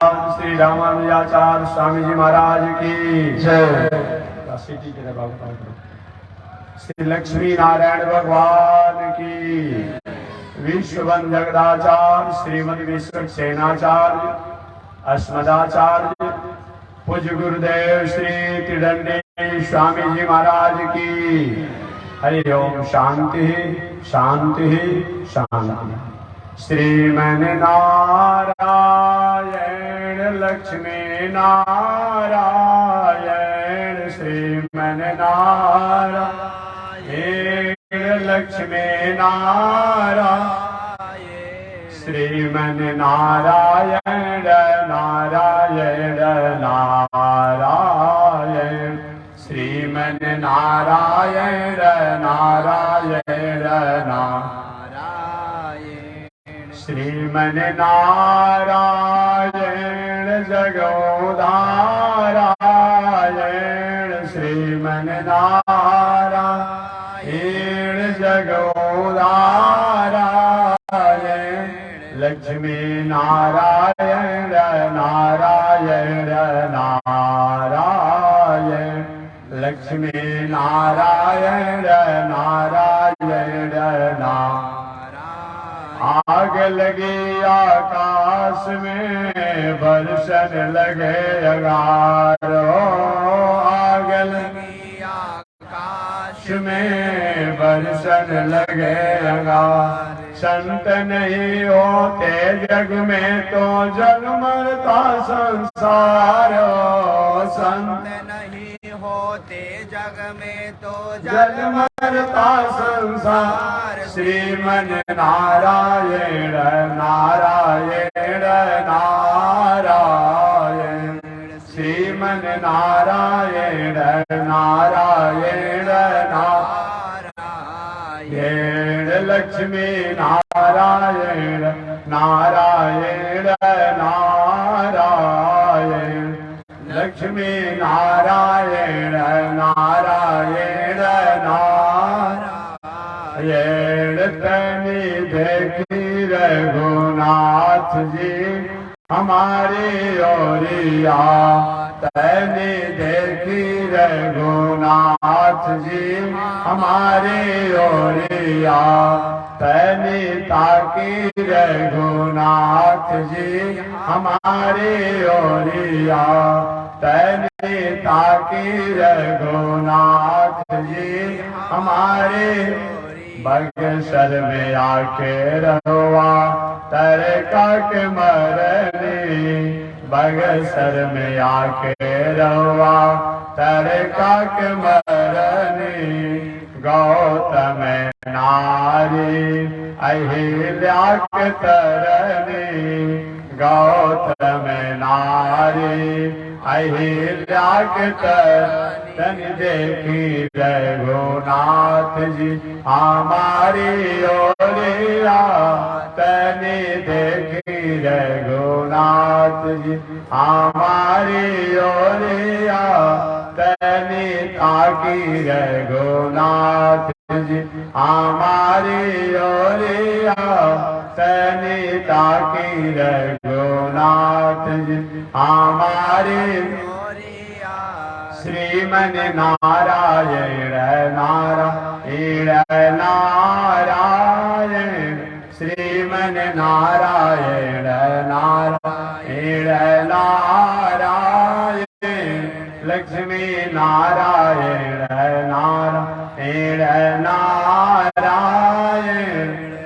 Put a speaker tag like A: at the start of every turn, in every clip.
A: श्री रामानुजाचार्य स्वामी जी महाराज की जय। श्री लक्ष्मी नारायण भगवान की। विश्वबंध जगदाचार्य श्रीमद विश्वक्सेनाचार्य अस्मदाचार्य पूज्य गुरुदेव श्री त्रिदंडी स्वामी जी महाराज की। हरि ओम। शांति शांति शांति। श्रीमन नारायण लक्ष्मी नारायण श्रीमन नारायण लक्ष्मी नारायण श्रीमन नारायण नारायण नारायण श्रीमन नारायण नारायण नारायण श्रीमन नारायण जगोदारायण श्रीमन नारायण जगोदारायण लक्ष्मी नारायण नारायण नारायण लक्ष्मी नारायण नारायण नारायण। आग लगी आकाश में बरसन लगे अगारो। आग लगी आकाश में बरसन लगे अगार। संत नहीं होते जग में तो जग मरता संसार। संत नहीं होते जग में तो जग मरता संसार। श्रीमन नारायण नारायण नारायण श्रीमन नारायण नारायण नारायण लक्ष्मी नारायण नारायण नारायण लक्ष्मी नारायण नारायण नारायण। तनी देखी रघुनाथ जी हमारी ओरिया। तनी देखी रघुनाथ जी हमारी ओरिया। तनी ताकी रघुनाथ जी हमारी ओरिया। तनी ताकी रघुनाथ जी हमारे बगसर में आके रहुआ तरका के मरनी। बगसर में आके रहुआ तरका के मरनी। गौतम नारी अहिल्या के तरनी। गौतम नारी अहिल्या के तरनी देखी रघुनाथ जी हमारी ओरिया। तनी देखी रघुनाथ जी हमारी ओरिया। तनी ताकी रघुनाथ जी हमारी ओरिया। तनी ताकी रघुनाथ जी हमारी ओरिया। श्रीमन नारायण नारायण नारायण श्रीमन नारायण नारायण नारायण लक्ष्मी नारायण नारायण नारायण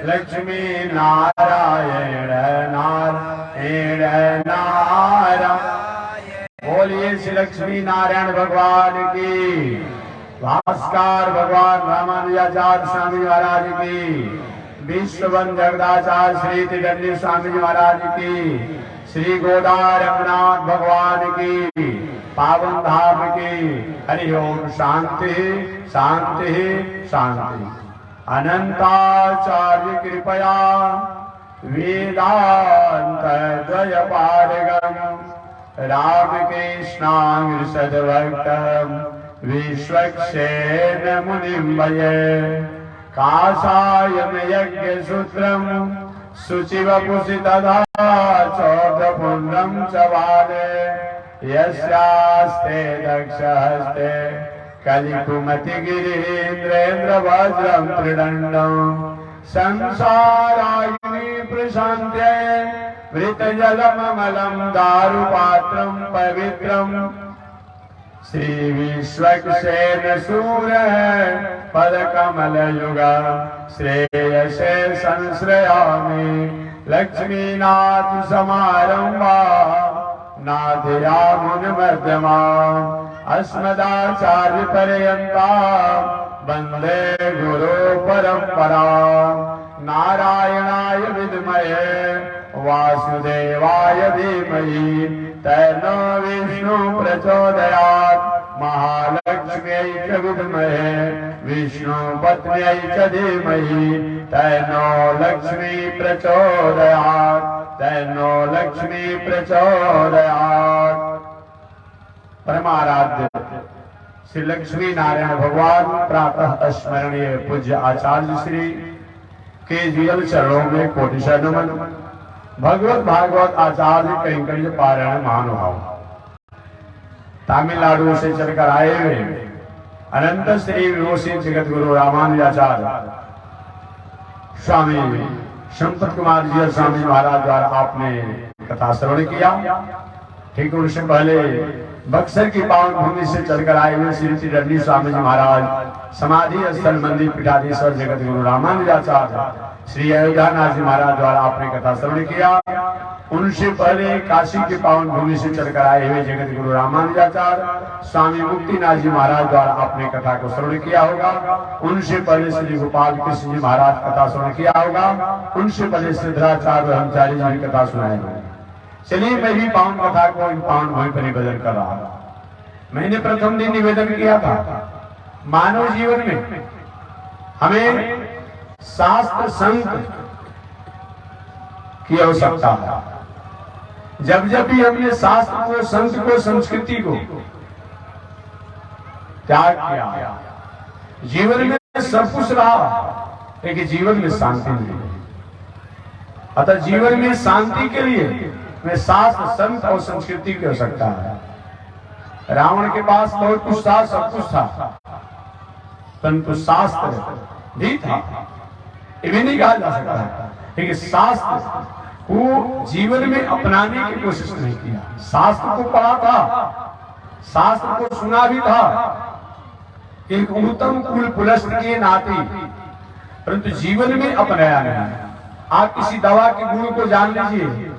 A: लक्ष्मी नारायण नारायण नारायण। बोलिए श्री लक्ष्मी नारायण भगवान की। भास्कर भगवान रामानुजाचार्य स्वामी महाराज की। विश्वबंध जगदाचार्य श्री त्रिदंडी स्वामी महाराज की। श्री गोदा रघुनाथ भगवान की पावन धाम की। हरि ओम। शांति शांति शांति। अनंताचार्य कृपया वेदांत द्वय पारगम रामकृष्णांग सद्भक्तम विश्वक्सेन मुनिं भजे। काषायम यज्ञ सूत्रम शुचिवपुषि तथा चौद्रपुण्ड्रं च बाले यस्यास्ते दक्षहस्ते कलिकुमतिगिरीन्द्रेन्द्र वज्रं त्रिदण्डं संसाराग्नि प्रशान्त्यै वृतजलममलं दारुपात्रं पवित्रम् श्री विश्वक्सेन सूरः पदकमलयुगा श्रेयसे संश्रयामि लक्ष्मीनाथ समारंभा नाथयामुनिमध्यमा अस्मदाचार्य पर्यन्ता वन्दे गुरु परम्परा नारायणाय विद्महे वासुदेवाय धीमहि तन्नो विष्णु प्रचोदयात् महालक्ष्म्यै च विद्महे विष्णुपत्न्यै च धीमहि तन्नो लक्ष्मी प्रचोदयात् तन्नो लक्ष्मी प्रचोदयात्। परमाराध्य श्री लक्ष्मी नारायण भगवान प्रातः स्मरणीय पूज्य आचार्य श्री के जीवन चरणों में कोटिशः नमन। भगवत भागवत आचार्य कैंकर्य पारायण महानुभाव तमिलनाडु से चलकर आए हुए अनंत श्री विभूषि जगत गुरु रामानुजाचार्य स्वामी संपत कुमार जी स्वामी महाराज द्वारा आपने कथा श्रवण किया। ठीक उनसे पहले बक्सर की पावन भूमि से चलकर आए हुए श्री रवि स्वामी जी महाराज समाधि स्थल मंदिर पीठाधीश्वर जगत गुरु रामानुजाचार्य श्री अयोध्यानाथ जी महाराज द्वारा आपने कथा श्रवण किया। उनसे पहले काशी की पावन भूमि से चलकर आए हुए जगत गुरु रामानुजाचार्य स्वामी मुक्तिनाथ जी महाराज द्वारा आपने कथा को श्रवण किया होगा। उनसे पहले श्री गोपाल कृष्ण जी महाराज कथा श्रवण किया होगा। उनसे पहले सिद्धराचार्य ब्रह्मचारी जी की कथा सुनाए होंगे। चलिए मैं भी पावन कथा को इन पावन भूमि पर निवेदन कर रहा हूं। मैंने प्रथम दिन निवेदन किया था मानव जीवन में हमें शास्त्र संत की आवश्यकता है। जब जब भी हमने शास्त्र को संत को संस्कृति को त्याग किया जीवन में सब कुछ रहा लेकिन जीवन में शांति नहीं। अतः जीवन में शांति के लिए में शास्त्र संत और संस्कृति की आवश्यकता है। रावण के पास बहुत कुछ था, सब कुछ था, परंतु शास्त्र भी था ये भी नहीं कहा जा सकता है। लेकिन शास्त्र को जीवन में अपनाने की कोशिश नहीं किया। शास्त्र को पढ़ा था, शास्त्र को सुना भी था, एक उत्तम कुल पुलस्त के नाते, परंतु जीवन में अपनाया नहीं। आप किसी दवा के गुण को जान लीजिए।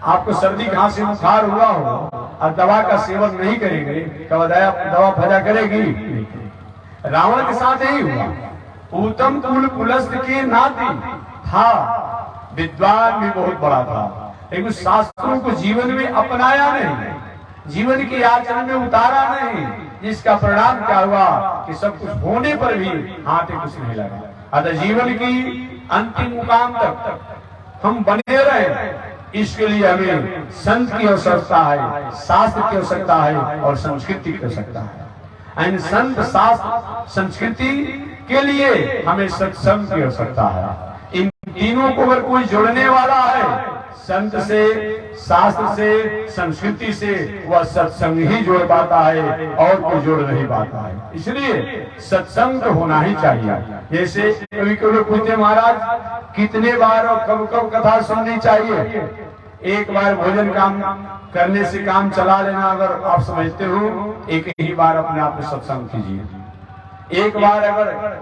A: आपको सर्दी खांसी बुखार हुआ हो और दवा का सेवन नहीं करेंगे तो दवा फायदा करेगी? रावण के साथ यही हुआ। उत्तम कुल पुलस्त के नाते था, विद्वान भी बहुत बड़ा था, लेकिन शास्त्रों को जीवन में अपनाया नहीं, जीवन के आचरण में उतारा नहीं, जिसका परिणाम क्या हुआ कि सब कुछ होने पर भी हाथ कुछ नहीं लगा। अतः जीवन की अंतिम मुकाम तक हम बने रहे, इसके लिए हमें संत की आवश्यकता है, शास्त्र की आवश्यकता है और संस्कृति की आवश्यकता है। संत शास्त्र संस्कृति के लिए हमें सत्संग की आवश्यकता है। इन तीनों को अगर कोई जोड़ने वाला है, संत से, शास्त्र से, संस्कृति से, वह सत्संग ही जोड़ पाता है और कोई जोड़ नहीं पाता है। इसलिए सत्संग तो होना ही चाहिए। जैसे कभी कभी पूछते महाराज कितने बार और कब कब कथा सुननी चाहिए? एक बार भोजन काम करने से काम चला लेना अगर आप समझते हो, एक ही बार अपने आप में सत्संग कीजिए। एक बार अगर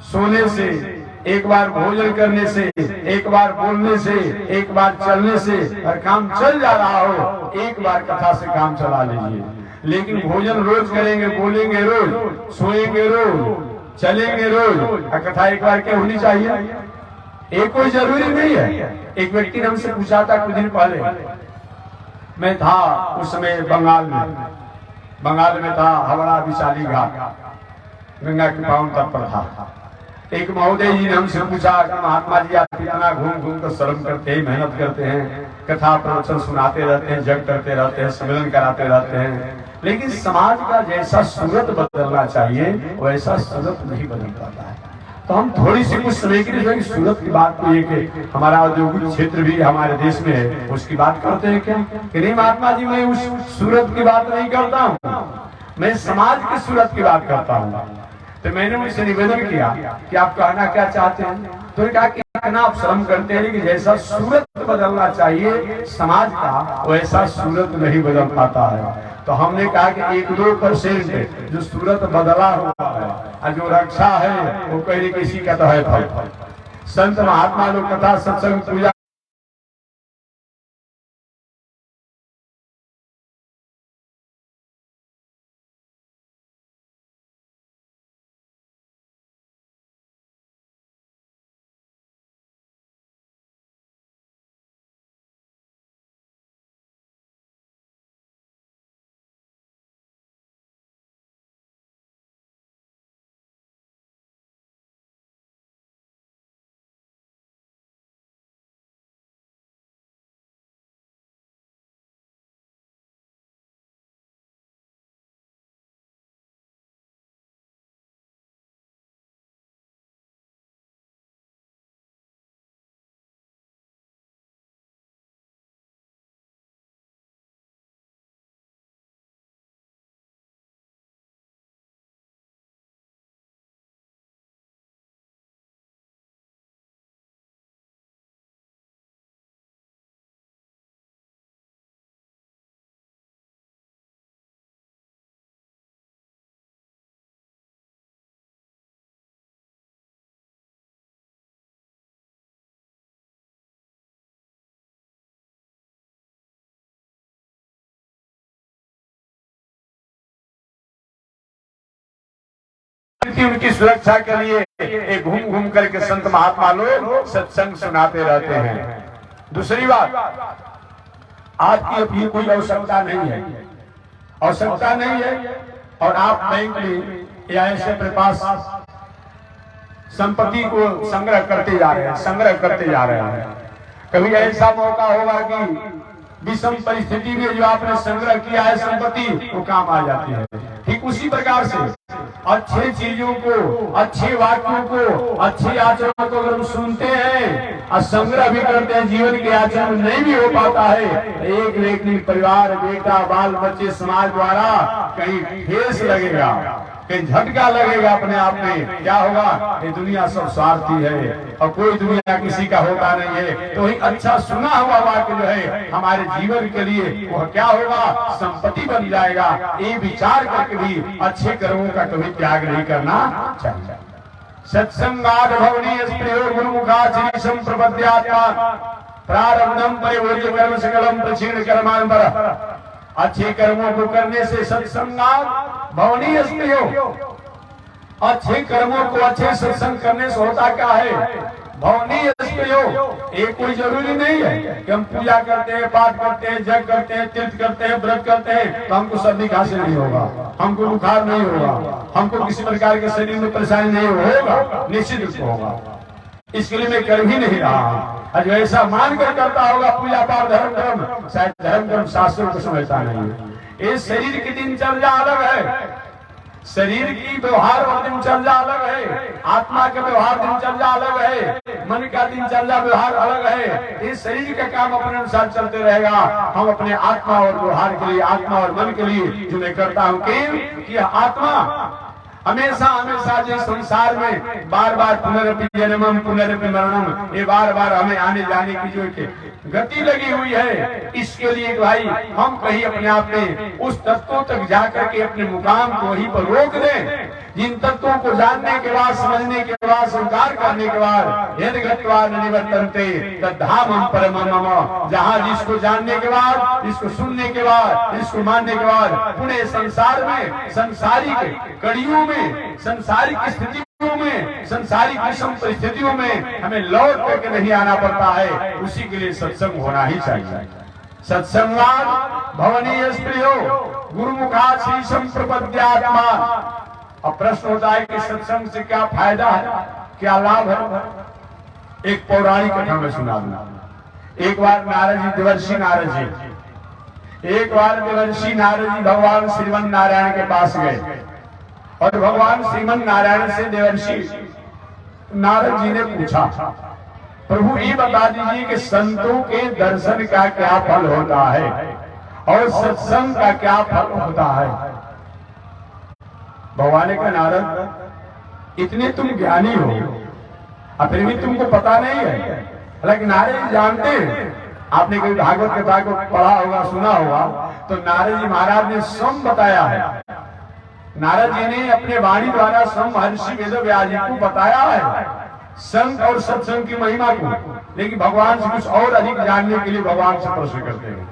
A: सोने से, एक बार भोजन करने से, एक बार बोलने से, एक बार चलने से और काम चल जा रहा हो, एक बार कथा से काम चला लीजिए। लेकिन भोजन रोज करेंगे, बोलेंगे रोज, सोएंगे रोज, चलेंगे रोज, और कथा एक बार क्या होनी चाहिए? एक कोई जरूरी नहीं है। एक व्यक्ति ने हमसे पूछा था कुछ दिन पहले, मैं था उस समय बंगाल में था, हावड़ा विशाली घाट गंगा के पावन तट पर था। एक महोदय जी ने हमसे पूछा कि महात्मा जी आप इतना घूम घूम कर श्रम करते हैं, मेहनत करते हैं, कथा प्रवचन सुनाते रहते हैं, जग करते रहते हैं, सम्मेलन कराते रहते हैं, लेकिन समाज का जैसा सूरत बदलना चाहिए वैसा सूरत नहीं बदल पाता है। तो हम थोड़ी सी कुछ समय के लिए सूरत की बात को, ये हमारा औद्योगिक क्षेत्र भी हमारे देश में है, उसकी बात करते हैं क्या? कि नहीं महात्मा जी, मैं उस सूरत की बात नहीं करता हूँ, मैं समाज की सूरत की बात करता हूँ। तो मैंने उनसे निवेदन किया कि आप कहना क्या चाहते हैं? तो कहा कि इतना आप श्रम करते हैं कि जैसा सूरत बदलना चाहिए समाज का, वैसा सूरत नहीं बदल पाता है। तो हमने कहा कि 1-2% जो सूरत बदला हुआ है और जो रक्षा है वो कहीं किसी का तो है फल। संत महात्मा लोग कथा सत्संग पूजा उनकी सुरक्षा के लिए घूम घूम करके संत महात्मा लोग सत्संग सुनाते रहते हैं। दूसरी बात, आज की अभी कोई आवश्यकता नहीं है, आवश्यकता नहीं है, और आप बैंक में या ऐसे अपने पास संपत्ति को संग्रह करते जा रहे हैं, संग्रह करते जा रहे हैं। कभी ऐसा मौका होगा कि विषम परिस्थिति में जो आपने संग्रह किया है संपत्ति, वो काम आ जाती है। ठीक उसी प्रकार से अच्छे चीजों को, अच्छे वाक्यों को, अच्छे आचरणों को अगर हम सुनते हैं और संग्रह भी करते हैं, जीवन के आचरण नहीं भी हो पाता है, एक व्यक्ति, परिवार, बेटा, बाल बच्चे, समाज द्वारा कहीं ठेस लगेगा, कहीं झटका लगेगा अपने आप में। क्या होगा? ये दुनिया सब स्वार्थी है और कोई दुनिया किसी का होता नहीं है। तो एक अच्छा सुना हुआ वाक्य जो है हमारे जीवन के लिए वह क्या होगा? संपत्ति बन जाएगा। ये विचार करके भी अच्छे कर्मों का कभी त्याग नहीं करना चाहिए। सत्संगाद भवनीय स्त्रियो गुरुमुखाचरीशं प्रपद्यात्मा प्रारब्धम परिवर्ज्य कर्म सकलम प्रक्षीण कर्मांतर। अच्छे कर्मों को करने से सत्संगाद भवनीय स्त्रियो, अच्छे कर्मों को अच्छे सत्संग करने से होता क्या है? भवनीय स्त्रियो। एक कोई जरूरी नहीं है कि हम पूजा करते हैं, पाठ करते हैं, जग करते हैं, तीर्थ करते हैं, व्रत करते हैं तो हमको सर्दी खांसी नहीं होगा, हमको बुखार नहीं होगा, हमको किसी प्रकार के शरीर में परेशानी नहीं होगा, निश्चित रूप होगा। इसके लिए मैं कर भी नहीं रहा। जो ऐसा मानकर करता होगा पूजा पाठ धर्म कर्म, शायद धर्म कर्म शास्त्रों को समझता नहीं है। ये शरीर की दिनचर्या अलग है, शरीर की व्यवहार और दिनचर्या अलग है, आत्मा का व्यवहार दिनचर्या अलग है, मन का दिनचर्या व्यवहार अलग है। इस शरीर का काम अपने अनुसार चलते रहेगा। हम अपने आत्मा और व्यवहार के लिए, आत्मा और मन के लिए जो मैं करता हूँ कि आत्मा हमेशा हमेशा जो संसार में बार बार पुनरपि जन्मम पुनरपि मरणम, ये बार बार हमें आने जाने की जो गति लगी हुई है, इसके लिए भाई हम कहीं अपने आप में उस तत्वों तक जाकर के अपने मुकाम को वहीं पर रोक दें। जिन तत्वों को जानने के बाद, समझने के बाद, स्वीकार करने के बाद यदि गत्वा न निवर्तन्ते तद्धामं परमं मम, जहाँ जिसको जानने के बाद, जिसको सुनने के बाद, जिसको मानने के बाद पुणे संसार में, संसारिक कड़ियों में, संसारिक स्थितियों में, संसारिक विषम परिस्थितियों में हमें लौट करके नहीं आना पड़ता है। उसी के लिए सत्संग होना ही चाहिए। सत्संगाद भवनीय स्त्रियो गुरुमुखात् शीशम प्रपद्यात्मा। अब प्रश्न होता है कि सत्संग से क्या फायदा है, क्या लाभ है? एक पौराणिक कथा में सुना दूं। एक बार नारद जी, देवर्षि नारद जी, एक बार देवर्षि नारद जी भगवान श्रीमन नारायण के पास गए और भगवान श्रीमन नारायण से देवर्षि नारद जी ने पूछा, प्रभु ये बता दीजिए कि संतों के दर्शन का क्या फल होता है और सत्संग का क्या फल होता है। भगवान ने कहा, नारद इतने तुम ज्ञानी हो और फिर भी तुमको पता नहीं है। हालांकि नारद जी जानते हैं, आपने कभी भागवत कथा को पढ़ा होगा, सुना होगा, तो नारद जी महाराज ने स्वयं बताया है। नारद जी ने अपने वाणी द्वारा स्वयं महर्षि वेद व्यास जी को बताया है संत और सत्संग की महिमा को, लेकिन भगवान से कुछ और अधिक जानने के लिए भगवान से प्रश्न करते हैं।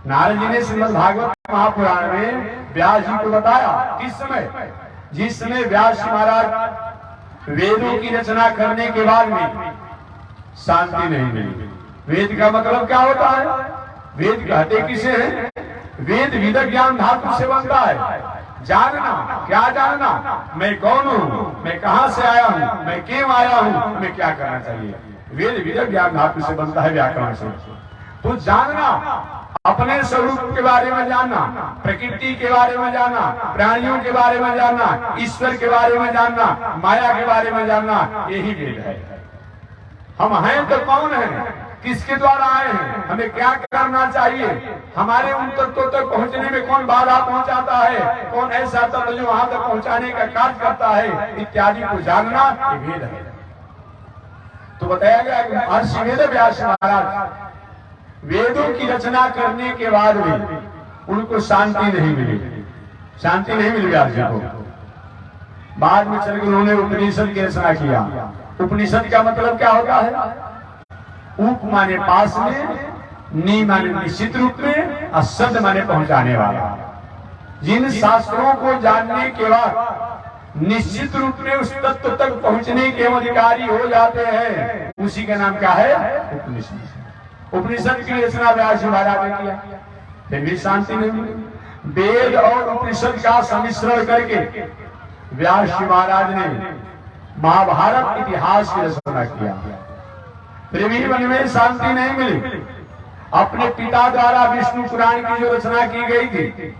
A: नारद जी ने श्रीमद् भागवत महापुराण में व्यास जी को बताया, किस समय, जिस समय व्यास जी महाराज वेदों की रचना करने के बाद में शांति नहीं मिली। वेद का मतलब क्या होता है? वेद कहते किसे हैं? वेद विद ज्ञान धातु से बनता है। जानना, क्या जानना? मैं कौन हूँ, मैं कहाँ से आया हूँ, मैं क्यों आया हूँ, हमें क्या करना चाहिए। वेद विद ज्ञान धातु से बनता है, व्याकरण से। तो जानना, अपने स्वरूप के बारे में जानना, प्रकृति के बारे में जानना, प्राणियों के बारे में जानना, ईश्वर के बारे में जानना, माया के बारे में जानना, यही वेद है। हम हैं तो कौन है, किसके द्वारा आए हैं, हमें क्या करना चाहिए, हमारे उन तत्वों तक पहुंचने में कौन बाधा पहुंचाता है, कौन ऐसा तत्व जो वहां तक पहुंचाने का कार्य करता है, इत्यादि को जानना ये वेद है। तो बताया गया कि महर्षि वेद व्यास महाराज वेदों की रचना करने के बाद भी उनको शांति नहीं मिली, शांति नहीं मिली व्यास जी को। बाद में चल के उन्होंने उपनिषद की रचना किया। उपनिषद का मतलब क्या होता है? उप माने पास में, नी माने निश्चित रूप में, और सद माने पहुंचाने वाला। जिन शास्त्रों को जानने के बाद निश्चित रूप में उस तत्व तक पहुंचने के अधिकारी हो जाते हैं, उसी का नाम क्या है? उपनिषद। उपनिषद की रचना व्यास जी महाराज ने किया, फिर भी शांति नहीं मिली। वेद और उपनिषद का सम्मिश्रण करके व्यास जी महाराज ने महाभारत इतिहास की रचना किया, फिर भी मन में शांति नहीं मिली। अपने पिता द्वारा विष्णु पुराण की जो रचना की गई थी,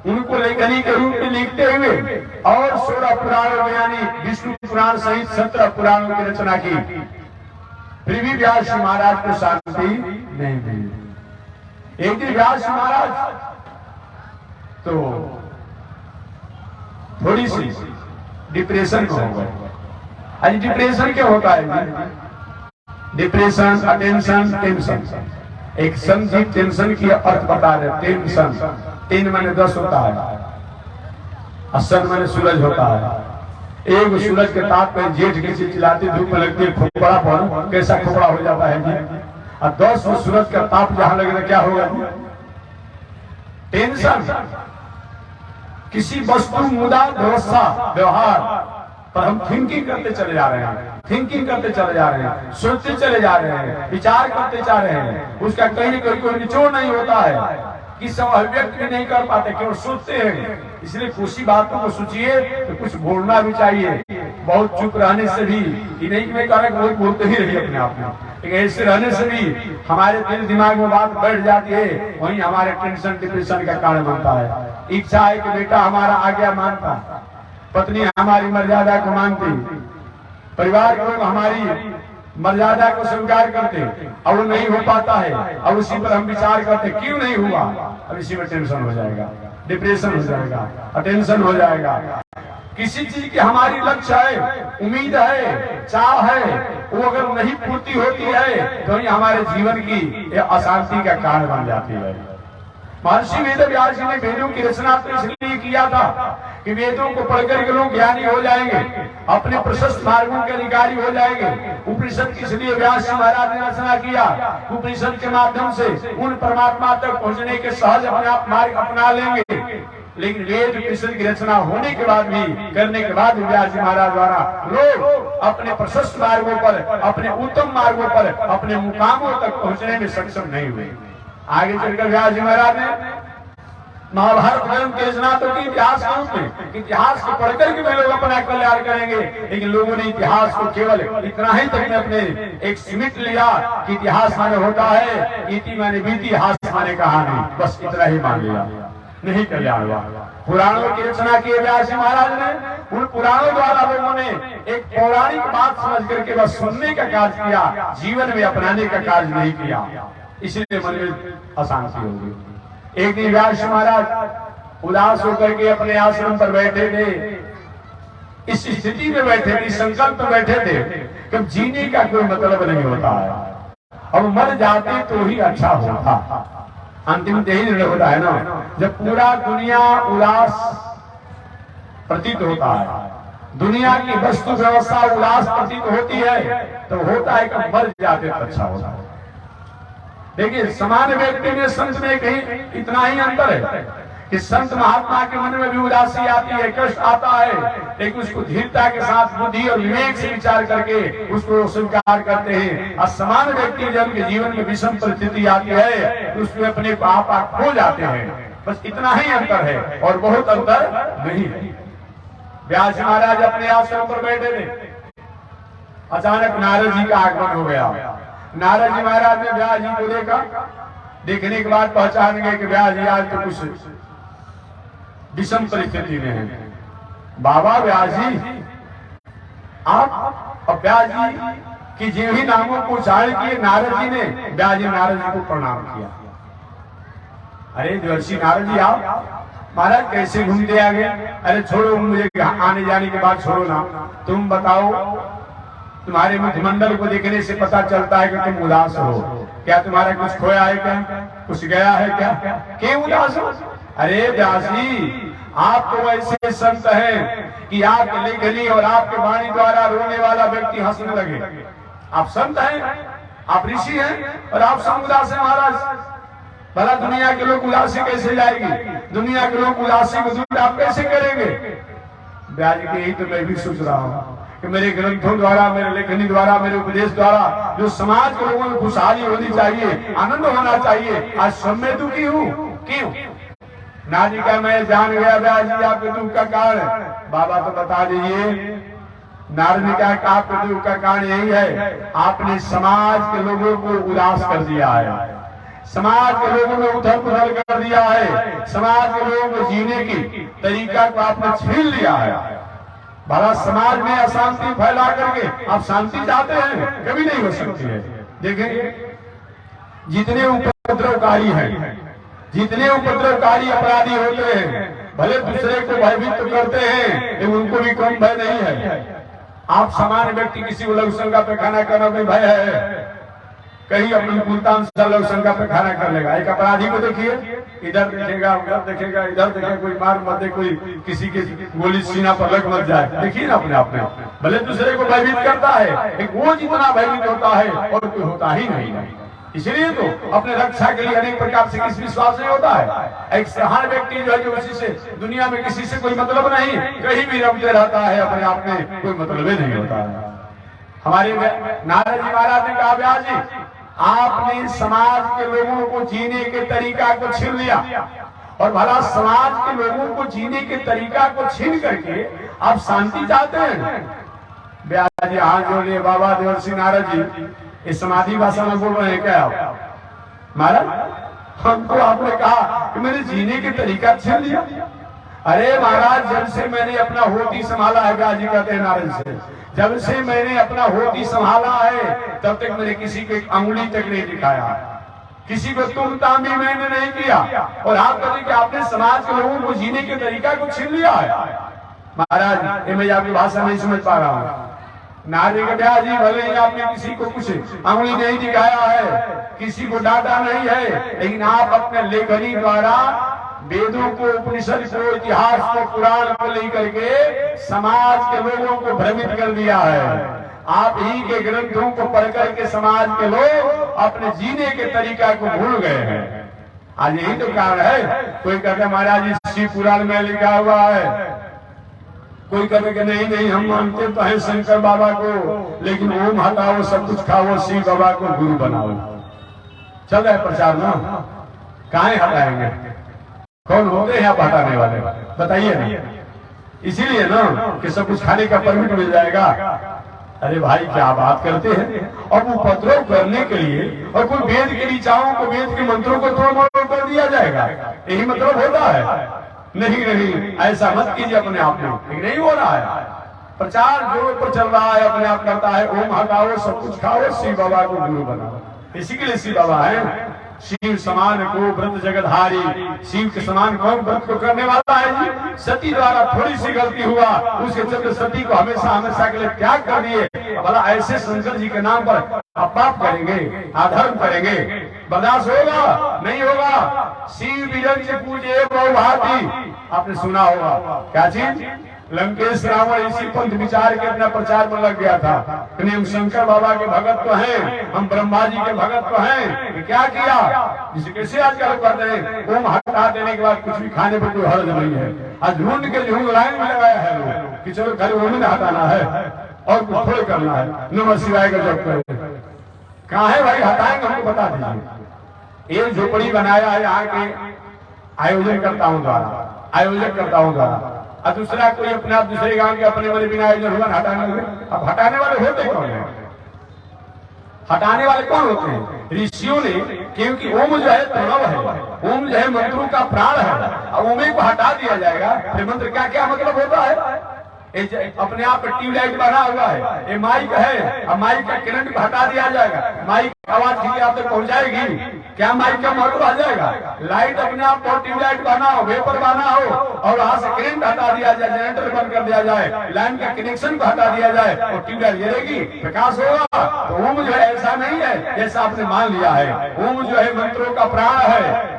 A: उनको लेखनी के रूप में लिखते हुए और 16 पुराणों यानी विष्णु पुराण सहित 17 पुराणों की रचना की, फिर भी व्यास जी महाराज को शांति नहीं मिली। एक दिन व्यास जी महाराज तो थोड़ी सी डिप्रेशन में हो गए। आज डिप्रेशन क्या होता है? Depression, attention, tension. एक समझी टेंशन की अर्थ बता रहे। टेंशन 3 माने 10 होता है, असन माने सूरज होता है। एक सूरज के ताप पे जेठ के चिल्लाती धूप में लगती है, खोपड़ा पर कैसा खोपड़ा हो जाता है जी। और 10 सूरज का ताप जहां लगेगा क्या होगा? टेंशन। किसी वस्तु, मुद्दा, व्यवस्था, व्यवहार पर हम थिंकिंग करते चले जा रहे हैं, थिंकिंग करते चले जा रहे हैं, सोचते चले जा रहे हैं, विचार करते जा रहे हैं। उसका कहीं न कहीं कोई निचोड़ नहीं होता है कि सब अभिव्यक्त भी नहीं कर पाते, केवल सोचते हैं। इसलिए कुछ बातों को सोचिए तो कुछ बोलना भी चाहिए। बहुत चुप रहने से भी ये नहीं मैं कह रहा कि बोलते ही रहिए अपने आप में, लेकिन ऐसे रहने से भी हमारे दिल दिमाग में बात बैठ जाती है, वही हमारे टेंशन डिप्रेशन का कारण बनता है। इच्छा है कि बेटा हमारा आज्ञा मानता, पत्नी हमारी मर्यादा को मानती, परिवार के लोग हमारी मर्यादा को स्वीकार करते, अब वो नहीं हो पाता है, अब उसी पर हम विचार करते क्यों नहीं हुआ, अब इसी में टेंशन हो जाएगा, डिप्रेशन हो जाएगा, अटेंशन हो जाएगा। किसी चीज की हमारी लक्ष्य है, उम्मीद है, चाह है, वो अगर नहीं पूर्ति होती है तो ये हमारे जीवन की अशांति का कारण बन जाती है। महर्षि वेद व्यास जी ने वेदों की रचना तो इसलिए किया था कि वेदों को पढ़कर के लोग ज्ञानी हो जाएंगे, अपने प्रशस्त मार्गों के अधिकारी हो जाएंगे। उपनिषद की इसलिए व्यास जी महाराज ने रचना किया, उपनिषद के माध्यम से उन परमात्मा तक पहुंचने के सहज अपने आप मार्ग अपना लेंगे। लेकिन वेद उपनिषद की रचना होने के बाद भी, करने के बाद व्यास जी महाराज द्वारा लोग अपने प्रशस्त मार्गों पर, अपने उत्तम मार्गों पर, अपने मुकामों तक पहुंचने में सक्षम नहीं हुए। आगे चलकर व्यास जी महाराज ने महाभारत ग्रंथ की रचना तो की इतिहास के रूप में, इतिहास को पढ़कर के वे लोग अपना कल्याण करेंगे। लेकिन लोगों ने इतिहास को केवल इतना ही तक अपने एक सिमट लिया कि इतिहास माने होता है इति माने बीती, हास माने कहानी, बस इतना ही मान लिया। नहीं कल्याण हुआ। पुराणों की रचना की व्यास जी महाराज ने, उन पुराणों द्वारा लोगों ने एक पौराणिक बात समझ करके बस सुनने का कार्य किया, जीवन में अपनाने का कार्य नहीं किया, इसीलिए मन में अशांति होगी। एक दिन व्यास जी महाराज उदास होकर के अपने आश्रम पर बैठे थे, इस स्थिति में बैठे थे, संकल्प में बैठे थे कि अब जीने का कोई मतलब नहीं होता है, अब मर जाते तो ही अच्छा होता। अंतिम यही निर्णय होता है ना, जब पूरा दुनिया उदास प्रतीत होता है, दुनिया की वस्तु व्यवस्था उदास प्रतीत होती है, तो होता है कि मर जाते तो अच्छा होता है। देखिए सामान्य व्यक्ति में संत में कहीं इतना ही अंतर है कि संत महात्मा के मन में भी उदासी आती है, कष्ट आता है, लेकिन उसको धीरता के साथ बुद्धि और विवेक से विचार करके उसको स्वीकार करते हैं। और सामान्य व्यक्ति जब उनके जीवन में विषम परिस्थिति आती है तो उसमें अपने को आप खो जाते हैं। बस इतना ही अंतर है और बहुत अंतर नहीं है। व्यास जी महाराज अपने आश्रम पर बैठे थे, अचानक नारद जी का आगमन हो गया। नारद जी महाराज ने व्यास जी को देखा, देखने के बाद पहचान गए कि व्यास जी आज तो कुछ विषम परिस्थिति में है। बाबा व्यास जी आप, व्यास जी की जो ही नामों को उच्चारण किए, नारद जी ने व्यास जी नारद जी को प्रणाम किया। अरे देवर्षि नारद जी आप महाराज कैसे घूमते आ गए? अरे छोड़ो, मुझे आने जाने के बाद छोड़ो ना, तुम बताओ, तुम्हारे मुखमंडल को देखने से पता चलता है कि तुम उदास हो। क्या तुम्हारा कुछ खोया है क्या? कुछ गया है क्या? क्यों उदास हो? अरे व्यास जी आप तो ऐसे संत हैं कि आपके लेखनी और आपके वाणी द्वारा रोने वाला व्यक्ति हंसने लगे। आप संत हैं, आप ऋषि हैं और आप सब उदास हैं महाराज। भला दुनिया के लोग उदासी कैसे जाएगी? दुनिया के लोग उदासी को दूर आप कैसे करेंगे? व्यास जी के यही तो मैं भी सोच रहा हूँ कि मेरे ग्रंथों द्वारा, मेरे लेखनी द्वारा, मेरे उपदेश द्वारा जो समाज के लोगों में खुशहाली होनी चाहिए, आनंद होना चाहिए, आज सब में दुखी हूँ। क्यों? नारी का मैं जान गया व्यास जी आपके दुख का कारण। बाबा तो बता दीजिए। नारद ने कहा आपके दुख का कारण यही है, आपने समाज के लोगों को उदास कर दिया है, समाज के लोगों में उथल पुथल कर दिया है, समाज के लोगों को जीने की तरीका को आपने छीन लिया है। भला समाज में अशांति फैला करके आप शांति चाहते हैं? कभी नहीं हो सकती है। देखें जितने उपद्रवकारी हैं, जितने उपद्रवकारी अपराधी होते हैं, भले दूसरे को भयभीत तो करते हैं लेकिन उनको भी कम भय नहीं है। आप सामान्य व्यक्ति किसी को लघुशंका पे खाना करना में भय है, कहीं अपनी कुलतान से लघुशंका पे खाना कर लेगा। एक अपराधी को देखिए, इधर देखेगा, उधर देखेगा, इधर देखेगा, कोई मार मत दे, कोई किसी के गोली सीना पर लग मत जाए। देखिए ना अपने आप में, भले दूसरे को भयभीत करता है, वो जितना भयभीत होता है और कोई होता ही नहीं। इसलिए तो अपने रक्षा के लिए अनेक प्रकार से किसी विश्वास नहीं होता है। एक सहान व्यक्ति जो है, जो किसी से दुनिया में किसी से कोई मतलब नहीं, कहीं भी रमते रहता है, अपने आप में कोई मतलब ही नहीं होता है। हमारे नारद जी महाराज ने कहा व्यास जी आपने समाज के लोगों को जीने के तरीका को छीन लिया, और भला समाज के लोगों को जीने के तरीका को छीन करके आप शांति चाहते हैं? व्यास जी हाथ जोड़ लिए। बाबा देवर्षि नारद जी इस समाधि भाषा में बोल रहे हैं क्या आप? महाराज हमको आपने कहा कि मैंने जीने के तरीका छीन लिया। अरे महाराज जब से मैंने अपना होती संभाला है, व्यास जी कहते हैं नारद से, जब से मैंने अपना होती संभाला है तब तक मैंने किसी को एक अंगुली तक नहीं दिखाया, किसी को तुम ताम भी मैंने नहीं किया। और आप कहते कि आपने समाज के लोगों को जीने के तरीका को छीन लिया है। महाराज ये मैं आपकी भाषा नहीं समझ पा रहा हूँ। नारद व्यास जी भले ही आपने किसी को कुछ अंगुली नहीं दिखाया है, किसी को डांटा नहीं है, लेकिन आप अपने लेखनी द्वारा वेदों को, उपनिषद को, इतिहास को, पुराण को लेकर के समाज के लोगों को भ्रमित कर दिया है। आप ही के ग्रंथों को पढ़ करके समाज के लोग अपने जीने के तरीका को भूल गए हैं। आज यही तो कारण है। कोई कहते महाराज शिव पुराण में लिखा हुआ है, कोई कहते कि नहीं नहीं हम मानते तो है शंकर बाबा को, लेकिन ओम हटाओ सब कुछ खाओ, शिव बाबा को गुरु बनाओ। चल रहा है प्रचार ना, काहे हटाएंगे? कौन होते हैं आप हटाने वाले? बताइए ना। इसीलिए ना कि सब कुछ खाने का परमिट मिल जाएगा, अरे भाई क्या बात करते हैं। और उपद्रव करने के लिए और कोई वेद के ऋचाओं को, वेद के मंत्रों को तोड़ मोड़ कर दिया जाएगा, यही मतलब होता है? नहीं नहीं, ऐसा मत कीजिए अपने आप में, नहीं हो रहा है। प्रचार जोरों पर चल रहा है, अपने आप करता है ओम हटाओ सब कुछ खाओ, शिव बाबा को गुरु बनाओ। इसी के लिए शिव बाबा है। शिव समान को व्रत जगतधारी, शिव के समान कौन व्रत को करने वाला है जी? सती द्वारा थोड़ी सी गलती हुआ, उसके चलते सती को हमेशा हमेशा के लिए त्याग कर दिए। भला ऐसे शंकर जी के नाम पर आप पाप करेंगे, अधर्म करेंगे, बर्दाश्त होगा? नहीं होगा। शिव बिरंज से पूजे बहुभांति, आपने सुना होगा क्या चीज? लंकेश रावण इसी पंथ विचार के अपना प्रचार में लग गया था। हम शंकर बाबा के भगत तो हैं, हम ब्रह्मा जी के भगत तो हैं, क्या किया? जिसे कैसे आजकल करते हैं, ओम हटा देने के बाद कुछ भी खाने पर कोई हर्ज नहीं है। आज ढूंढ के ढूंढ लाइन में लगाया है लोग कि चलो खाली ओम हटाना है और कुछ थोड़े करना है, नमः शिवाय का जप करें। कहाँ है भाई? हटाएंगे हमको बता दीजिए। एक झोपड़ी बनाया है यहाँ के आयोजन करताओं द्वारा, आयोजक करताओं द्वारा, और दूसरा कोई अपने आप दूसरे गांव के अपने वाले बिना आयोजन हुआ हटाने में। अब हटाने वाले होते कौन है? हटाने वाले कौन होते हैं? ऋषियों ने, क्योंकि ओम जो है प्रणव है, ओम जो है मंत्रों का प्राण है। अब ओम को हटा दिया जाएगा, फिर मंत्र क्या क्या मतलब होता है? अपने आप ट्यूबलाइट बना हुआ है, ये माइक है, अब माइक का करंट को हटा दिया जाएगा, माइक आवाज ठीक आप तक पहुंचाएगी क्या? माइक का महत्व आ जाएगा। लाइट अपने आप ट्यूबलाइट बना हो, वेपर बना हो, और वहां से करंट हटा दिया जाए, जनरेटर बंद कर दिया जाए, लाइन का कनेक्शन को हटा दिया जाए और ट्यूबलाइट जलेगी, प्रकाश होगा। तो ओम जो है ऐसा नहीं है जैसा आपने मान लिया है। ओम जो है मंत्रों का प्राण है,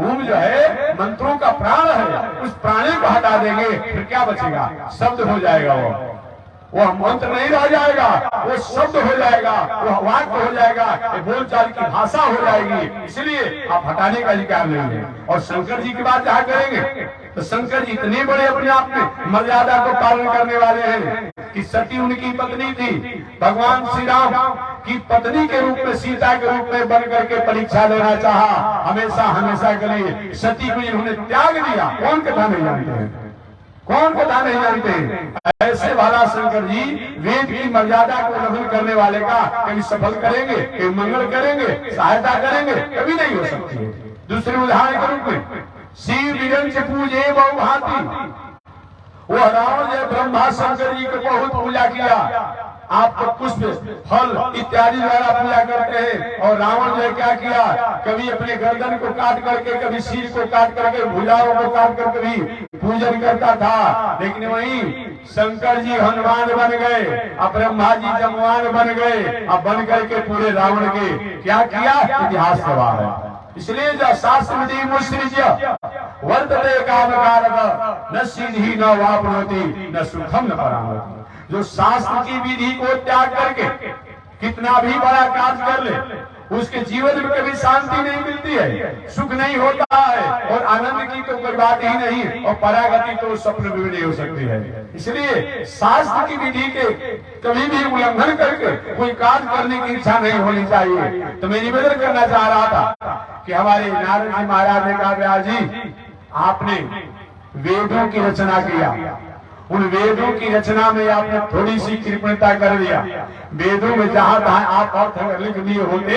A: ओम जो है मंत्रों का प्राण है। उस प्राणी को हटा देंगे फिर क्या बचेगा? शब्द हो जाएगा। वो मंत्र नहीं रह जाएगा, वो शब्द हो जाएगा, वो वाक्य हो जाएगा, बोलचाल की भाषा हो जाएगी। इसलिए आप हटाने का अधिकार नहीं है। और शंकर जी की बात जहाँ करेंगे तो शंकर जी इतने बड़े अपने आप में मर्यादा को पालन करने वाले हैं कि सती उनकी पत्नी थी, भगवान श्री राम की पत्नी के रूप में, सीता के रूप में बन करके परीक्षा लेना चाहा, हमेशा हमेशा के लिए सती को इन्होंने त्याग दिया। कौन कथा नहीं जानते हैं? कौन कथा नहीं जानते हैं? ऐसे वाला शंकर जी वेद की मर्यादा को उल्लंघन करने वाले का कभी सफल करेंगे, कभी मंगल करेंगे, सहायता करेंगे? कभी नहीं हो सकती है। दूसरे उदाहरण के रूप में शिव बिरंज से पूजे बहुभांति, वो रावण जो ब्रह्मा शंकर जी को बहुत पूजा किया, आपको पुष्प फल इत्यादि द्वारा पूजा करते हैं। और रावण जो क्या किया? कभी अपने गर्दन को काट करके, कभी सिर को काट करके, भुजाओं को काट कर कभी पूजन करता था। लेकिन वहीं शंकर जी हनुमान बन गए, अब ब्रह्मा जी जमवान बन गए, अब बन करके पूरे रावण के क्या किया? इतिहास गवाह है। इसलिए जो शास्त्र विधि मुसृज्य वर्तते कामकारक न सिद्धि न वाप्नोति न सुखम न परामति। जो शास्त्र की विधि को त्याग करके कितना भी बड़ा कार्य कर ले, उसके जीवन में कभी शांति नहीं मिलती है, सुख नहीं होता है, और आनंद की तो कोई बात ही नहीं, और परागति तो स्वप्न में भी नहीं हो सकती है। इसलिए शास्त्र की विधि के कभी भी उल्लंघन करके कोई कार्य करने की इच्छा नहीं होनी चाहिए। तो मैं निवेदन करना चाह रहा था कि हमारे नारद जी महाराज ने कहा, व्यास जी आपने वेदों की रचना किया, उन वेदों की रचना में आपने थोड़ी सी कृपणता कर दिया। वेदों में जहां तहां आप अर्थ लिख दिए होते,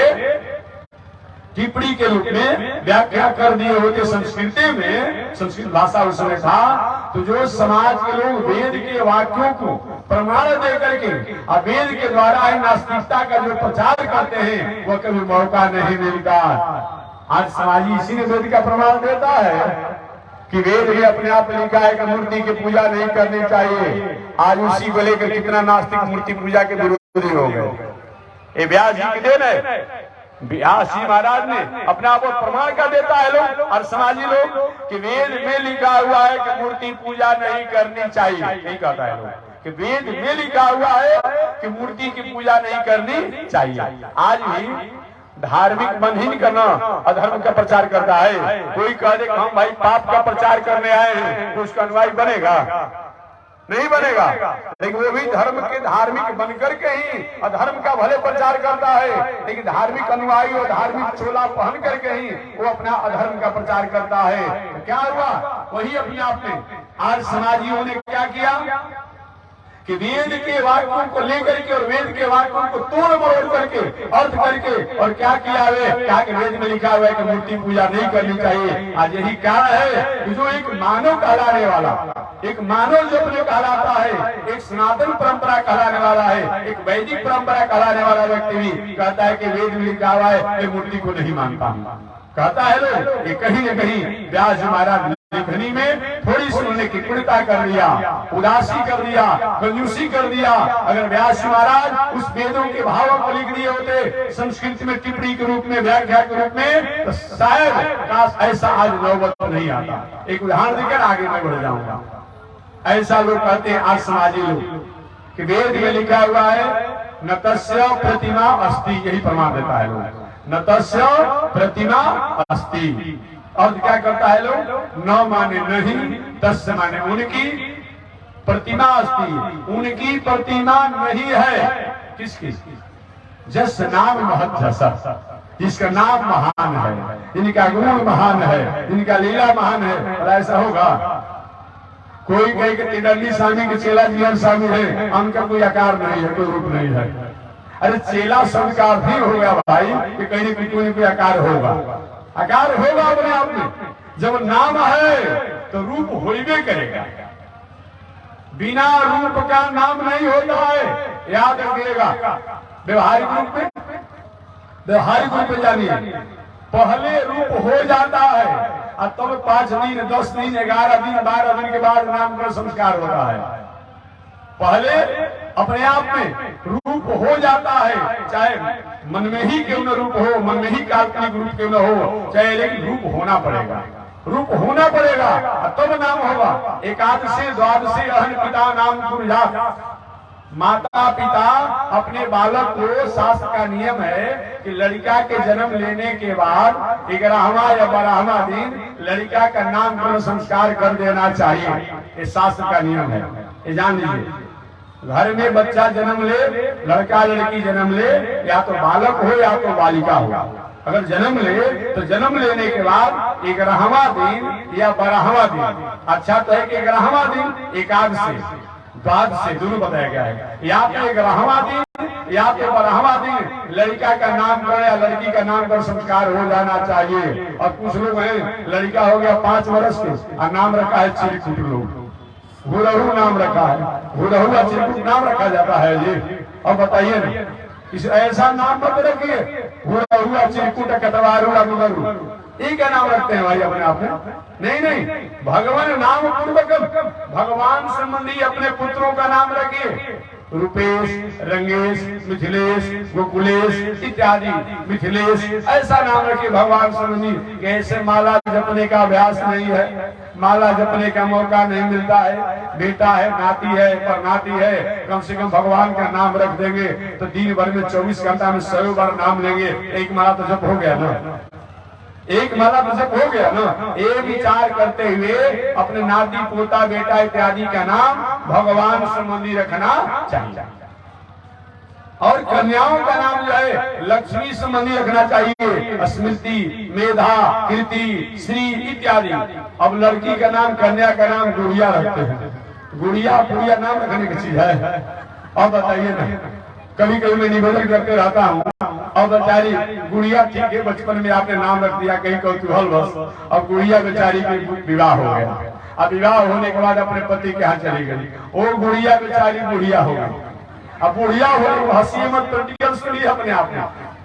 A: टिप्पणी के रूप में व्याख्या कर दिए होते संस्कृति में, संस्कृत भाषा उस समय था, तो जो समाज के लोग वेद के वाक्यों को प्रमाण दे करके वेद के द्वारा ही नास्तिकता का जो प्रचार करते हैं, वह कभी मौका नहीं मिलता। आज समाज इसी ने वेद का प्रमाण देता है कि वेद भी अपने आप में लिखा है कि मूर्ति की पूजा नहीं करनी चाहिए। आज उसी को लेकर कितना नास्तिक मूर्ति पूजा के विरोधी हो गए। ये व्यास जी की देन है। व्यास जी महाराज ने अपने आप को प्रमाण कर देता है लोग और समाजी लोग कि वेद में लिखा हुआ है कि मूर्ति पूजा नहीं करनी चाहिए। यही कहता है लोग कि वेद में लिखा हुआ है कि मूर्ति की पूजा नहीं करनी चाहिए। आज भी धार्मिक बंधन करना अधर्म का प्रचार करता है। कोई कह दे कि हम भाई पाप का प्रचार करने आए हैं, तो उसका अनुयायी बनेगा? नहीं बनेगा। लेकिन वो भी धर्म के धार्मिक बनकर के ही अधर्म का भले प्रचार करता है, लेकिन धार्मिक अनुयायी और धार्मिक चोला पहन करके ही वो अपना अधर्म का प्रचार करता है। तो क्या हुआ? वही अपने आप में आज समाजियों ने क्या किया कि वेद के वाक्यों को लेकर के और वेद के वाक्यों को तोड़ मरोड़ करके अर्थ करके और क्या किया है, क्या कि वेद में लिखा हुआ है कि मूर्ति पूजा नहीं करनी चाहिए। आज यही कारण है कि जो एक मानव कहलाने वाला, एक मानव जो अपने कहलाता है, एक सनातन परंपरा कहलाने वाला है, एक वैदिक परंपरा कहलाने वाला व्यक्ति भी कहता है कि वेद में लिखा हुआ है, ये मूर्ति को नहीं मानता। कहता है लोग ये कहीं न कहीं व्यास जी महाराज लेखनी में थोड़ी सी उन्होंने कृपणता कर दिया, उदासी कर दिया, कंजूसी कर दिया। अगर व्यास जी महाराज उस वेदों के भावों को लिख दिए होते संस्कृत में टिप्पणी के रूप में, व्याख्या के रूप में, तो शायद काश ऐसा आज नौबत नहीं आता। एक उदाहरण देकर आगे मैं बढ़ जाऊंगा। ऐसा लोग कहते हैं आज समाजी लोग कि वेद में लिखा हुआ है न तस्य प्रतिमा अस्ति, यही प्रमाण देता है लोग, न तस्य प्रतिमा अस्ति। और क्या करता है लोग, न माने नहीं, तस्य माने उनकी, प्रतिमा अस्ति उनकी प्रतिमा नहीं है। किसकी? जस नाम महत् जस, जिसका नाम महान है, जिनका गुण महान है, जिनका लीला महान है। और ऐसा होगा कोई कहे कि तिडल्ली स्वामी के चेला जीवन स्वामी है, उनका कोई आकार नहीं है, कोई रूप नहीं है। अरे चेला शब्द का अर्थ ही होगा भाई कि कहीं न कोई आकार होगा, आकार होगा अपने आप में। जब नाम है तो रूप होइबे करेगा, बिना रूप का नाम नहीं होता है, याद रखिएगा। व्यवहारिक रूप में, व्यवहारिक रूप में जानिए, पहले रूप हो जाता है और तब 5 दिन 10 दिन 11 दिन 12 दिन के बाद नामकरण संस्कार होता है। पहले अपने आप में रूप हो जाता है, चाहे मन में ही क्यों न रूप हो, मन में ही काल्पनिक रूप क्यों न हो, चाहे, लेकिन रूप होना पड़ेगा, रूप होना पड़ेगा तब नाम होगा। एकादशी द्वादशी अहन पिता नाम कुरुजात, माता पिता अपने बालक को, शास्त्र का नियम है कि लड़का के जन्म लेने के बाद 11वां या 12वां दिन लड़का का नामकरण संस्कार कर देना चाहिए। ये शास्त्र का नियम है, ये जान लीजिए। घर में बच्चा जन्म ले, लड़का लड़की जन्म ले, या तो बालक हो या तो बालिका हो, अगर जन्म ले तो जन्म लेने के बाद 11वां दिन या 12वां दिन, अच्छा तो है कि 11वां दिन एकादशी द्वादशी दोनों बताया गया है, या तो 11वां दिन या तो 12वां दिन लड़का का नामकरण या लड़की का नामकरण संस्कार हो जाना चाहिए। और कुछ लोग हैं लड़का हो गया 5 वर्ष के और नाम रखा है चिरकुट, लोग हुरहु नाम रखा है, हुरहु या चिरकुट नाम रखा जाता है जी। अब बताइए ना, इस ऐसा नाम मत रखिए, हुरहु या चिरकुट कटवारू गुरु, ये क्या नाम रखते हैं भाई अपने आप में? नहीं नहीं, भगवान नाम पूर्वक भगवान संबंधी अपने पुत्रों का नाम रखिए। रूपेश, रंगेश, मिथिलेश, गोकुलेश इत्यादि, मिथिलेश, ऐसा नाम रखिए भगवान संबंधी। ऐसे माला जपने का अभ्यास नहीं है, माला जपने का मौका नहीं मिलता है, बेटा है, नाती है, पर नाती है, कम से कम भगवान का नाम रख देंगे तो दिन भर में 24 घंटा में 100 बार नाम लेंगे, एक माला तो जप हो गया ना, एक माला तो जप हो गया ना। ये विचार करते हुए अपने नाती पोता बेटा इत्यादि का नाम भगवान संबंधी रखना चाहिए। और कन्याओं का नाम जो है लक्ष्मी संबंधी रखना चाहिए, स्मृति, मेधा, कीर्ति, श्री इत्यादि। अब लड़की का नाम, कन्या का नाम गुड़िया रखते हैं, गुड़िया पुड़िया नाम रखने की चीज है। अब बताइए ना, कभी कभी मैं निवेदन करते रहता हूँ, अब बेचारी गुड़िया ठीक है, बचपन में आपने नाम रख दिया कहीं कौतूहल बस, अब गुड़िया बेचारी की विवाह हो गया, अब विवाह होने के बाद अपने पति के यहाँ चली गई, वो गुड़िया बेचारी बुढ़िया हो गई। अब बुढ़िया हो गई, हंसी मत, प्रैक्टिकल सुनिए अपने आप में,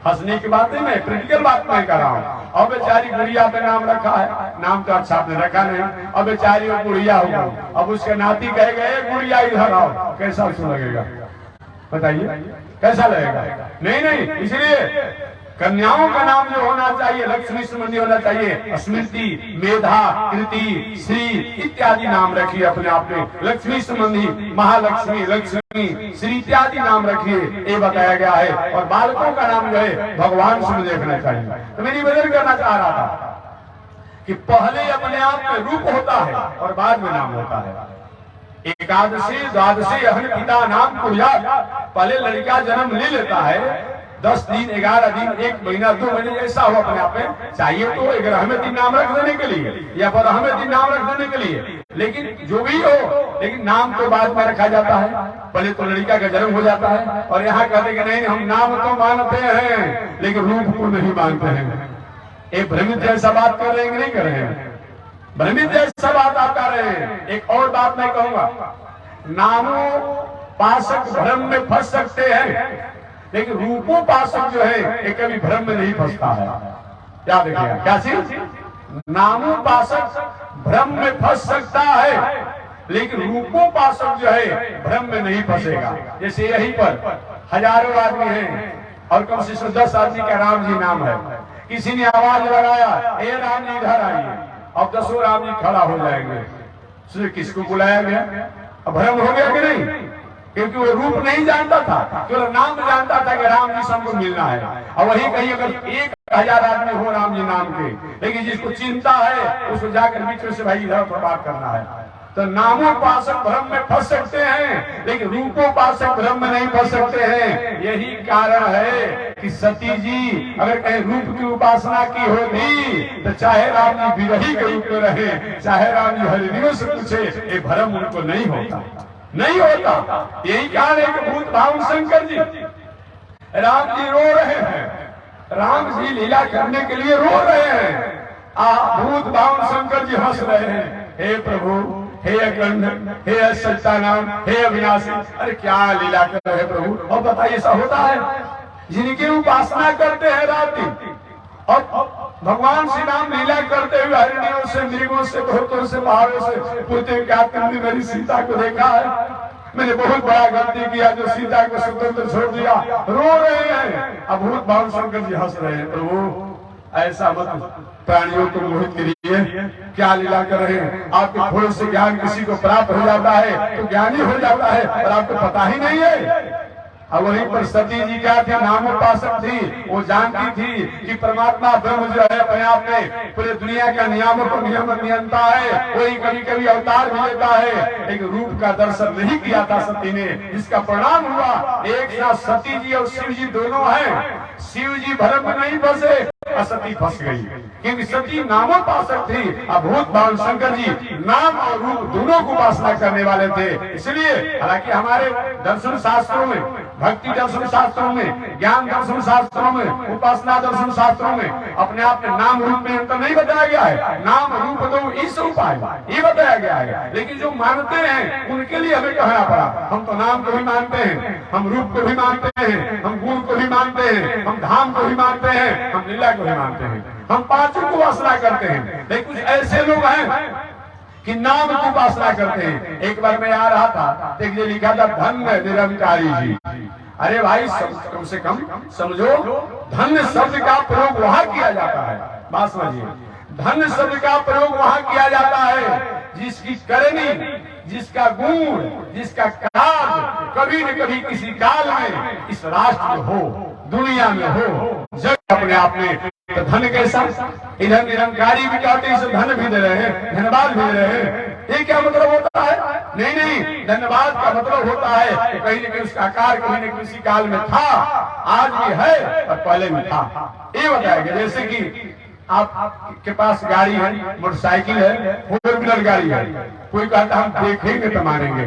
A: हंसने की बात नहीं, मैं प्रैक्टिकल बात नहीं कर रहा हूँ। अब बेचारी गुड़िया पे नाम रखा है, नाम तो अच्छा आपने रखा नहीं, अब बेचारी वो गुड़िया हो गई। अब उसके नाती कहे गए गुड़िया इधर आओ, कैसा उसको लगेगा बताइए, कैसा लगेगा? नहीं नहीं, इसलिए कन्याओं का नाम जो होना चाहिए लक्ष्मी संबंधी होना चाहिए, स्मृति, मेधा, कीर्ति, श्री इत्यादि नाम रखिए अपने आप में, लक्ष्मी संबंधी, महालक्ष्मी, लक्ष्मी, श्री इत्यादि नाम रखिए, ये बताया गया है। और बालकों का नाम जो है भगवान संबंधी रखना चाहिए। तो मैं निवेदन करना चाह रहा था कि पहले अपने आप में रूप होता है और बाद में नाम होता है। एकादशी द्वादशी अहन पिता नाम कुरुजात, पहले लड़का जन्म ले लेता है, 10 दिन 11 दिन 1 महीना 2 महीने ऐसा हो अपने आप में चाहिए तो 11वें दिन नाम रख देने के लिए या 12वें दिन नाम रख देने के लिए, लेकिन जो भी हो, लेकिन नाम तो बाद में रखा जाता है। पहले तो लड़का का जन्म हो जाता है और यहाँ कहते कि नहीं हम नाम तो मानते हैं लेकिन रूप को नहीं मानते हैं। ये भ्रमित जैसा बात कर रहे हैं कि नहीं कर रहे हैं? भ्रमित जैसा बात आप कर रहे हैं। एक और बात मैं कहूंगा, नामोपासक भ्रम में फंस सकते हैं लेकिन रूपोपासक जो है ये कभी भ्रम में नहीं फंसता है। क्या देखिएगा, क्या चीज? नामोपासक भ्रम में फंस सकता है लेकिन रूपोपासक जो है भ्रम में नहीं फंसेगा। जैसे यहीं पर हजारों आदमी हैं और कम से कम 10 आदमी का राम जी नाम है। किसी ने आवाज लगाया, ए राम जी इधर आइए, अब 10 राम जी खड़ा हो जाएंगे। किसको बुलाया गया? अब भ्रम हो गया कि नहीं? क्योंकि वो रूप नहीं जानता था, केवल नाम जानता था कि राम जी से हमको मिलना है। और वही कहीं अगर 1000 आदमी हो राम जी नाम के, लेकिन जिसको चिंता है उसको जाकर बीच से भाई इधर बात करना है। तो नामोपासक भ्रम में फंस सकते हैं लेकिन रूपोपासक भ्रम में नहीं फंस सकते हैं। यही कारण है कि सती जी अगर कहीं रूप की उपासना की होती तो चाहे राम जी विरही के रूप में रहे, चाहे राम जी हरिणियों से पूछे, ये भ्रम उनको नहीं होता, नहीं होता। यही कारण है कि भूत भावन शंकर जी, राम जी रो रहे हैं, राम जी लीला करने के लिए रो रहे हैं। भूत भावन शंकर जी हंस रहे हैं, हे प्रभु, हे अखंड, हे सच्चानंद, हे अविनाशी, अरे क्या लीला कर रहे प्रभु। और बताइए ऐसा होता है जिनकी उपासना करते हैं रात दिन, और भगवान श्री राम लीला करते हुए हरिणियों से, मृगों से, बहुतों से, पहाड़ों से पूछते क्या तुमने मेरी सीता को देखा है? मैंने बहुत बड़ा गलती किया जो सीता को स्वतंत्र छोड़ दिया। रो रहे हैं। अब भूत भावन शंकर जी हंस रहे हैं, प्रभु ऐसा मत, प्राणियों को मोहित के लिए क्या लीला कर रहे हैं? आपके थोड़े से ज्ञान किसी को प्राप्त हो जाता है तो ज्ञानी हो जाता है और आपको पता ही नहीं है। अब वहीं पर सती जी क्या थी? नामोपासक थी। वो जानती थी कि परमात्मा ब्रह्म जो है अपने आप में पूरे दुनिया का नियामक और नियंता है। वही कभी कभी अवतार भी लेता है लेकिन रूप का दर्शन नहीं किया था सती ने, जिसका परिणाम हुआ एक साथ सती जी और शिव जी दोनों हैं। शिव जी भ्रम में नहीं फंसे और सती फंस गई क्योंकि सती नामोपासक थी। अब भूत भावन शंकर जी नाम और रूप दोनों को उपासना करने वाले थे। इसलिए हालांकि हमारे दर्शन शास्त्रों में, भक्ति दर्शन शास्त्रों में, ज्ञान दर्शन शास्त्रों में, उपासना दर्शन शास्त्रों में अपने आप में नाम रूप में अंतर नहीं बताया गया है। नाम रूप दो इस उपाय ये बताया गया है। लेकिन जो मानते हैं उनके लिए हमें कहना पड़ा, हम तो नाम को भी मानते हैं, हम रूप को भी मानते हैं, हम गुण को भी मानते हैं, हम धाम को भी मानते हैं, हम लीला को भी मानते हैं, हम पांचों को उपासना करते हैं। लेकिन कुछ ऐसे लोग हैं कि नाम की उपासना करते हैं। एक बार मैं आ रहा था, देखिए लिखा था धन्य निरंकारी जी। अरे भाई कम से कम समझो, धन्य शब्द का प्रयोग वहां किया जाता है। बात समझिए, धन्य शब्द का प्रयोग वहां किया जाता है जिसकी करनी, जिसका गुण, जिसका कार्य कभी न कभी किसी काल में इस राष्ट्र में हो, दुनिया में हो, जग अपने आप में। तो धन कैसा? इधर निरंकारी भी कहते हैं, धन भी दे रहे हैं, धन्यवाद भी दे रहे हैं। ये क्या मतलब होता है? नहीं नहीं, धन्यवाद का मतलब होता है कहीं न कहीं उसका आकार कहीं न किसी काल में था, आज भी है और पहले भी था। ये बताया गया। जैसे कि आपके पास गाड़ी है, मोटरसाइकिल है, 4 व्हीलर गाड़ी है, कोई कहता हम देखेंगे तो मानेंगे,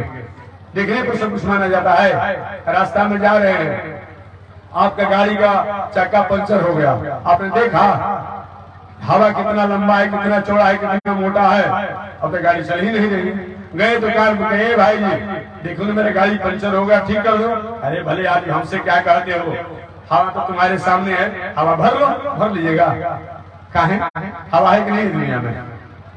A: देखने पर सब कुछ माना जाता है। रास्ता में जा रहे हैं, आपका गाड़ी का चक्का पंचर हो गया, आपने देखा हवा कितना लंबा है, कितना चौड़ा है, कितना मोटा है, अब तो गाड़ी चल ही नहीं रही। गए दुकान पे, कहे भाई जी देखो ना मेरा गाड़ी पंचर हो गया, ठीक कर दो। अरे भले आज हमसे क्या कहते हो, हवा तो तुम्हारे सामने है, हवा भर लो, भर लीजिएगा। काहे? हवा है कि नहीं दुनिया में?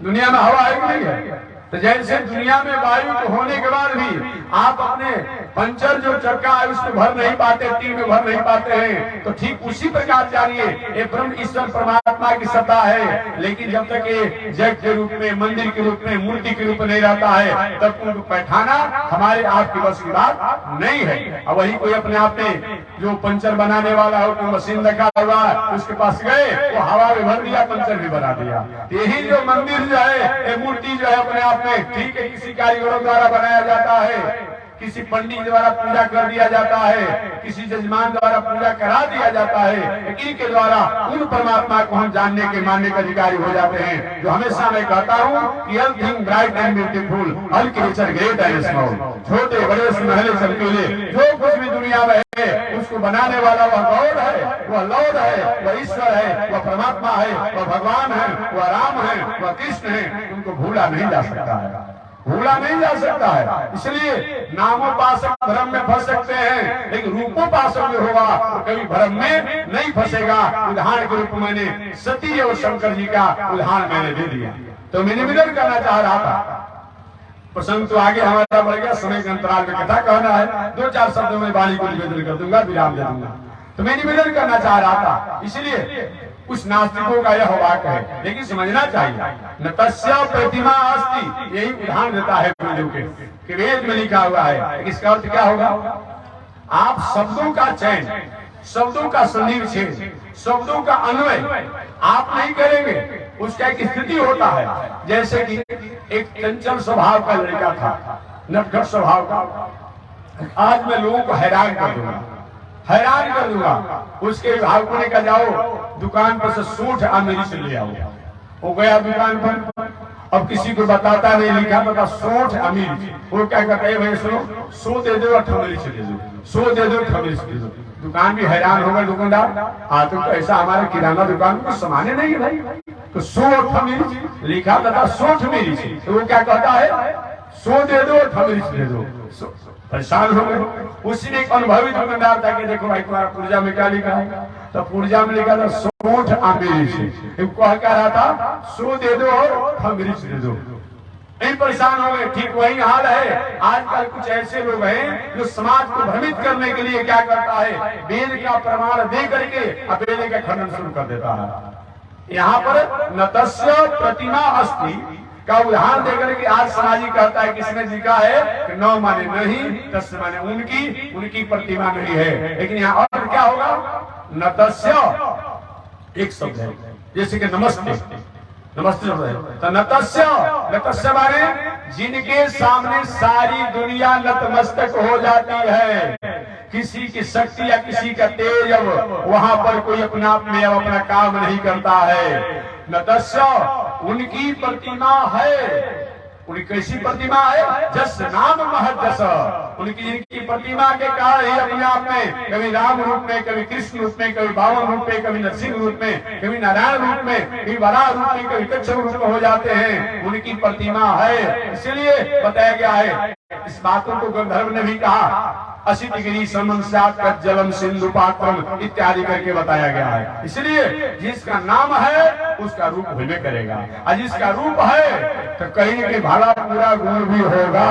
A: दुनिया में हवा है कि नहीं है? तो जैसे दुनिया में वायु होने के बाद भी आप अपने पंचर जो चक्का है उसमें भर नहीं पाते, तीन में भर नहीं पाते हैं, तो ठीक उसी प्रकार जानिए ये ब्रह्म ईश्वर परमात्मा की सत्ता है। लेकिन जब तक ये जग के रूप में, मंदिर के रूप में, मूर्ति के रूप में नहीं रहता है, तब उनको बैठाना हमारे आपकी बस की बात नहीं है। अब वही कोई अपने आप में जो पंचर बनाने वाला हो, कोई मशीन रखा हुआ है, उसके पास गए, वो हवा में भर दिया, पंचर भी बना दिया। यही जो मंदिर जो है, ये मूर्ति जो है अपने आप में ठीक है किसी कारीगरों द्वारा बनाया जाता है, किसी पंडित द्वारा पूजा कर दिया जाता है, किसी जजमान द्वारा पूजा करा दिया जाता है, लेकिन के द्वारा उन परमात्मा को हम जानने के मानने के अधिकारी हो जाते हैं। जो हमेशा मैं कहता हूँ कि all thing bright and beautiful, all creature great and small, छोटे बड़े सुनहरे चमकीले, जो कुछ भी दुनिया में है उसको बनाने वाला वह गॉड है, वह लॉर्ड है, वह ईश्वर है, वह परमात्मा है, वह भगवान है, वह राम है, वह कृष्ण है। उनको भूला नहीं जा सकता है, भूला नहीं जा सकता है। इसलिए नामोपासक भ्रम में फंस सकते हैं, लेकिन रूपोपासक जो होगा तो कभी भ्रम में नहीं फंसेगा। उदाहरण के रूप में मैंने सती और शंकर जी का उदाहरण मैंने दे दिया। तो मैं निवेदन करना चाह रहा था, प्रसंग तो आगे हमारा बढ़ गया, समय के अंतराल में कथा कहना है, 2-4 शब्दों में वाणी को निवेदन कर दूंगा, विराम दे दूंगा। तो मैं निवेदन करना चाह रहा था, इसलिए कुछ नास्तिकों का यह वाक्य है, लेकिन समझना चाहिए न तस्य प्रतिमा अस्ति, यही उदाहरण देता है वेदों के कि वेद में लिखा हुआ है। इसका अर्थ क्या होगा? आप शब्दों का चयन, शब्दों का सन्निवेश, शब्दों का अन्वय आप नहीं करेंगे, उसका एक स्थिति होता है। जैसे कि एक चंचल स्वभाव का लड़का था, नटखट स्वभाव का, आज मैं लोगों को हैरान कर दूंगा, हैरान कर दूंगा। उसके भाव को लेकर जाओ दुकान पर से सूठ अमीरी से ले आओ। वो गया दुकान पर, अब किसी को बताता नहीं, लिखा पता सूठ अमीरी। वो क्या कहता है, भाई सुनो, 100 दे दो, 8 से दे दो, 100 दे दो, 8 से दे दो। दुकान भी हैरान होगा दुकानदार, तुम ऐसा हमारे किराना दुकान को सामान्य नहीं है भाई, तो 100 लिखा था 100 अमीरी से। तो वो क्या कहता है, 100 दे दो, 8 दे दो। परेशान हो गए। उसी में एक अनुभवी दुकानदार था कि देखो भाई तुम्हारा पुर्जा में क्या लिखा है, तो पुर्जा में लिखा था 100 अमीरी से। कह रहा था 100 दे दो और 8 दे दो। नहीं, परेशान हो गए। ठीक वही हाल है आजकल। कुछ ऐसे लोग हैं जो समाज को भ्रमित करने के लिए क्या करता है, वेद का प्रमाण दे करके अब वेद का खंडन शुरू कर देता है। यहाँ पर न तस्य प्रतिमा अस्ति का उदाहरण देकर के आज समाजी कहता है, किसने लिखा है कि 9 माने नहीं, 10 माने उनकी प्रतिमा नहीं है। लेकिन यहाँ और क्या होगा, न तस्य एक शब्द है, जैसे कि नमस्ते, नमस्ते शब्द है, तो नतस्य माने जिनके सामने सारी दुनिया नतमस्तक हो जाती है। किसी की शक्ति या किसी का तेज अब वहां पर कोई अपने आप में अब अपना काम नहीं करता है। नतस्य उनकी प्रतिमा है, उनकी कैसी प्रतिमा है, जस नाम महत जस, उनकी जिनकी प्रतिमा के कारण ही अपने आप में कभी राम रूप में, कभी कृष्ण रूप में, कभी बावन रूप में, कभी नरसिंह रूप में, कभी नारायण रूप में, कभी वराह रूप में, कभी कच्छप रूप में हो जाते हैं। उनकी प्रतिमा है, इसलिए बताया गया है। इस बातों को गंधर्व ने भी कहा, असित गिरी समन्सात जलम सिंधु पात्रम इत्यादि करके बताया गया है। इसलिए जिसका नाम है उसका रूप होने करेगा, और जिसका रूप है तो कहीं न कहीं भला पूरा गुण भी होगा।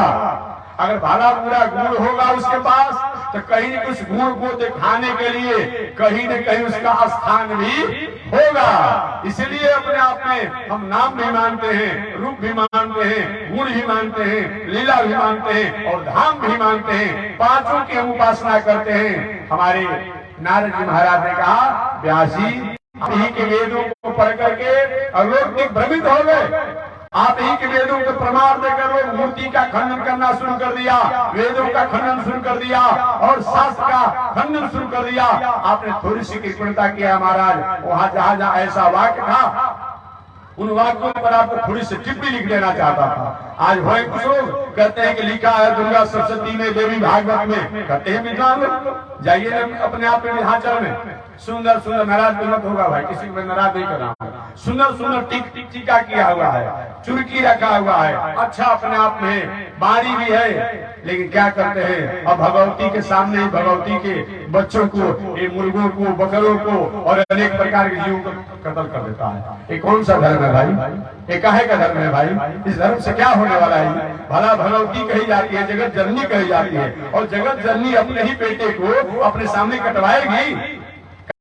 A: अगर भला पूरा गुण होगा उसके पास, तो कहीं उस गुण को दिखाने के लिए कहीं न कहीं उसका स्थान भी होगा। इसलिए अपने आप में हम नाम भी मानते हैं, रूप भी मानते हैं, गुण भी मानते हैं, लीला भी मानते हैं और धाम भी मानते हैं। पांचों की हम उपासना करते हैं। हमारे नारद जी महाराज ने कहा, व्यासी आप ही के वेदों को पढ़ करके और लोग दिग्भ्रमित हो गए। आप ही के वेदों को प्रमाण देकर लोग मूर्ति का खंडन करना शुरू कर दिया, वेदों का खंडन शुरू कर दिया और शास्त्र का खंडन शुरू कर दिया। आपने थोड़ी सी कृपणता किया महाराज, वहां जहां जहां ऐसा वाक्य था उन वाक्यों पर आपको थोड़ी सी टिप्पणी लिख देना चाहता था। आज भाई कुछ लोग कहते हैं कि लिखा है दुर्गा सप्तशती में, देवी भागवत में, कहते हैं विद्वान लोग, जाइए अपने आप में विधाचल में, सुंदर सुंदर, नाराज मत होगा भाई, किसी को नाराज नहीं करना, सुंदर सुंदर टीका किया हुआ है, चुरकी रखा हुआ है, अच्छा अपने आप में बारी भी है। लेकिन क्या करते हैं, अब भगवती के सामने भगवती के बच्चों को, ये मुर्गों को, बकरों को और अनेक प्रकार के जीवों को कत्ल कर देता है। ये कौन सा धर्म है भाई, ये काहे का धर्म है भाई? इस धर्म से क्या होने वाला है? भला भगवती कही जाती है, जगत जननी कही जाती है, और जगत जननी अपने ही बेटे को अपने सामने कटवाएगी,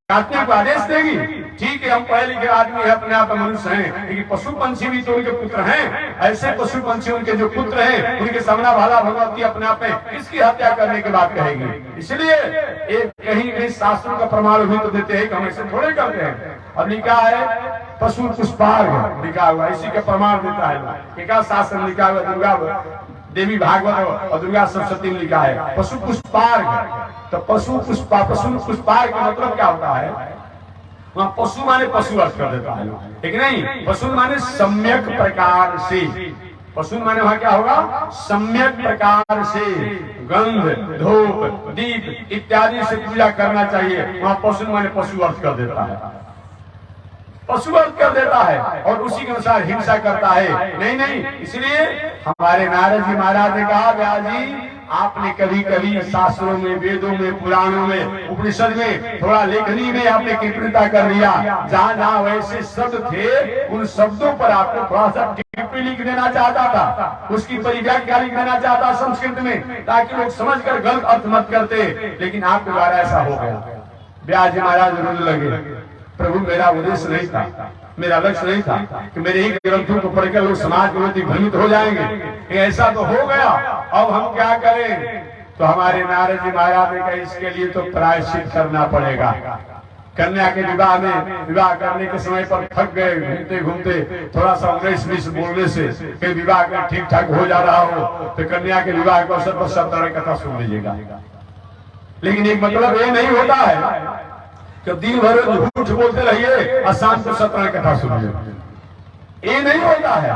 A: काटने को आदेश देगी। ठीक है, हम पढ़े लिखे आदमी है, अपने आप मनुष्य हैं, लेकिन पशु पंछी भी तो उनके पुत्र हैं। ऐसे पशु पंछी उनके जो पुत्र हैं, उनके सामना वाला भगवती अपने आप में किसकी हत्या करने की बात कहेगी? इसलिए एक कहीं कहीं शास्त्रों का प्रमाण भी तो देते हैं कि हम ऐसे थोड़े करते हैं। अब लिखा है पशु पुष्पार्घ लिखा हुआ, इसी का प्रमाण देता है। क्या शास्त्र लिखा हुआ, देवी भागवत और दुर्गा सप्तशती में लिखा है पशु पुष्पार्घ। तो पशु पुष्पार्घ का मतलब क्या होता है? वहाँ पशु माने पशु अर्थ कर देता है, ठीक नहीं? पशु माने सम्यक प्रकार से, पशु माने वहाँ क्या होगा? सम्यक प्रकार से गंध, धूप, दीप इत्यादि से पूजा करना चाहिए। वहाँ पशु माने पशु अर्थ कर देता है, पशु अर्थ कर देता है और उसी के अनुसार हिंसा करता है। नहीं, इसलिए हमारे नारद जी महाराज ने कहा, व्यास जी आपने कभी कभी शास्त्रों में, वेदों में, पुराणों में, उपनिषद में, थोड़ा लेखनी में आपने कृपणता कर लिया। जहाँ जहाँ वैसे शब्द थे उन शब्दों पर आपको थोड़ा सा टिप्पणी लिख देना चाहता था, उसकी परिव्याख्या लिख देना चाहता संस्कृत में, ताकि लोग समझकर गलत अर्थ मत करते। लेकिन आपके द्वारा ऐसा हो गया। व्यास जी महाराज रोने लगे, प्रभु मेरा उद्देश्य नहीं था, मेरा लक्ष्य नहीं था कि मेरे ही ग्रंथों को पढ़कर लोग समाज के प्रति भ्रमित हो जाएंगे। ऐसा तो हो गया, अब हम क्या करें? तो हमारे नारद जी महाराज ने कहा इसके लिए तो प्रायश्चित करना पड़ेगा। कन्या के विवाह में, विवाह करने के समय पर थक गए, घूमते घूमते थोड़ा सा 19-20 बोलने से कि विवाह का ठीक ठाक हो जा रहा हो, तो कन्या के विवाह के अवसर पर सत्यनारायण कथा सुन लीजिएगा। लेकिन एक मतलब ये नहीं होता है कि दिन भर झूठ बोलते रहिए और शाम को सत्यनारायण कथा सुनिए, ये नहीं होता है।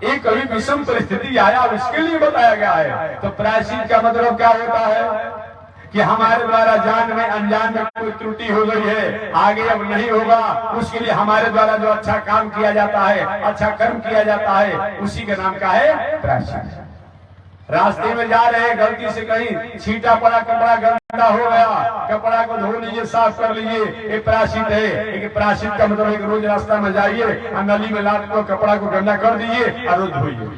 A: एक कभी विषम परिस्थिति आया, इसके लिए बताया गया है। तो प्रायश्चित का मतलब क्या होता है कि हमारे द्वारा जान में अनजान में कोई त्रुटि हो गई है, आगे अब नहीं होगा, उसके लिए हमारे द्वारा जो अच्छा काम किया जाता है, अच्छा कर्म किया जाता है, उसी का नाम क्या है? प्रायश्चित। रास्ते में जा रहे हैं, गलती से कहीं छींटा पड़ा, कपड़ा गंदा हो गया, कपड़ा को धो लीजिए, साफ कर लीजिए, ये प्रायश्चित है। लेकिन प्रायश्चित का मतलब एक रोज रास्ता में जाइए, नली में लाद को कपड़ा को गंदा कर दीजिए और रोज धोइए।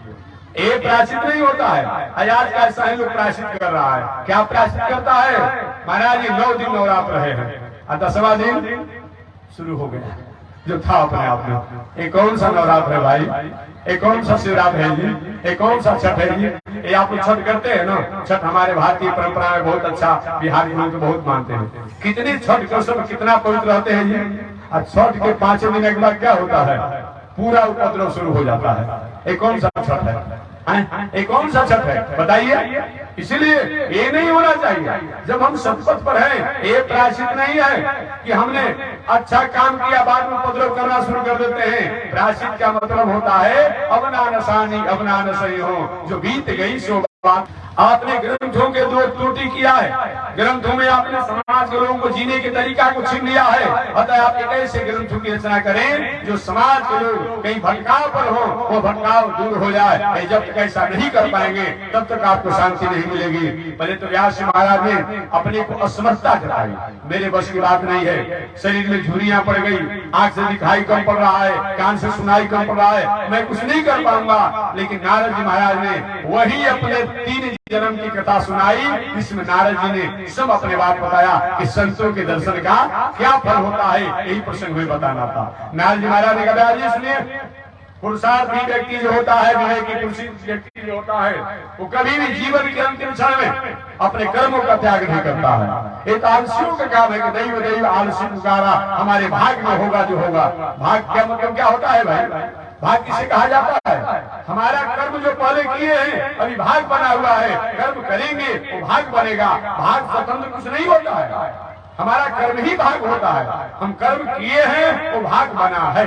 A: ये प्रायश्चित नहीं होता है। आज का ऐसा ही लोग प्रायश्चित कर रहा है। क्या प्रायश्चित करता है? महाराज जी 9 दिन नवरात्र रहे हैं और 10वां दिन शुरू हो गया जो था अपने आप में। ये कौन सा नवरात्र है भाई? ये कौन सा शिवरात्रि है जी? ये कौन सा छठ है जी? ये आप लोग छठ करते हैं ना? छठ हमारे भारतीय परंपरा में बहुत अच्छा, बिहार के लोग तो बहुत मानते हैं। कितने छठ के सब कितना पवित्र रहते हैं जी। और छठ के 5 दिन के बाद क्या होता है? पूरा उपद्रव शुरू हो जाता है। ये कौन सा छठ है? ये कौन सा छठ है बताइए? इसलिए ये नहीं होना चाहिए। जब हम सतपथ पर हैं, ये प्रायश्चित नहीं है कि हमने अच्छा काम किया बाद में उपद्रव करना शुरू कर देते हैं। प्रायश्चित का मतलब होता है अपना नसानी अपना नसई हो, जो बीत गई सो बात। आपने ग्रंथों के दो त्रुटि किया है, ग्रंथों में आपने समाज के लोगों को जीने के तरीका को छीन लिया है। अतः आप एक ऐसे ग्रंथों की रचना करें जो समाज के लोग कहीं भटकाव पर हो, वो भटकाव दूर हो जाए। जब तक ऐसा नहीं कर पाएंगे तब तक आपको शांति नहीं मिलेगी। पहले तो व्यास महाराज ने अपने को असमर्थता जताई, मेरे बस की बात नहीं है, शरीर में झुर्रियां पड़ गई, आंख से दिखाई कम पड़ रहा है, कान से सुनाई कम पड़ रहा है, मैं कुछ नहीं कर पाऊंगा। लेकिन नारद जी महाराज ने वही अपने 3 जन्म की कथा सुनाई, जिसमें नारद जी ने सब अपने बात बताया कि संतों के दर्शन का क्या फल होता है। यही प्रसंग में बताना था। नारद जी महाराज ने कहा इसलिए पुरुषार्थी व्यक्ति जो होता है, विवेकी पुरुषार्थी व्यक्ति जो होता है, वो कभी भी जीवन के अंतिम क्षण में अपने कर्मों का त्याग नहीं करता है। एक आलसियों का काम है कि दैव दैव आलसी पुकारा, हमारे भाग में होगा जो होगा। भाग क्या मतलब क्या होता है भाई? भाग किसे कहा जाता है? हमारा कर्म जो पहले किए हैं अभी भाग बना हुआ है, कर्म करेंगे वो भाग बनेगा। भाग स्वतंत्र कुछ नहीं होता है, हमारा कर्म ही भाग होता है। हम कर्म किए हैं वो भाग बना है,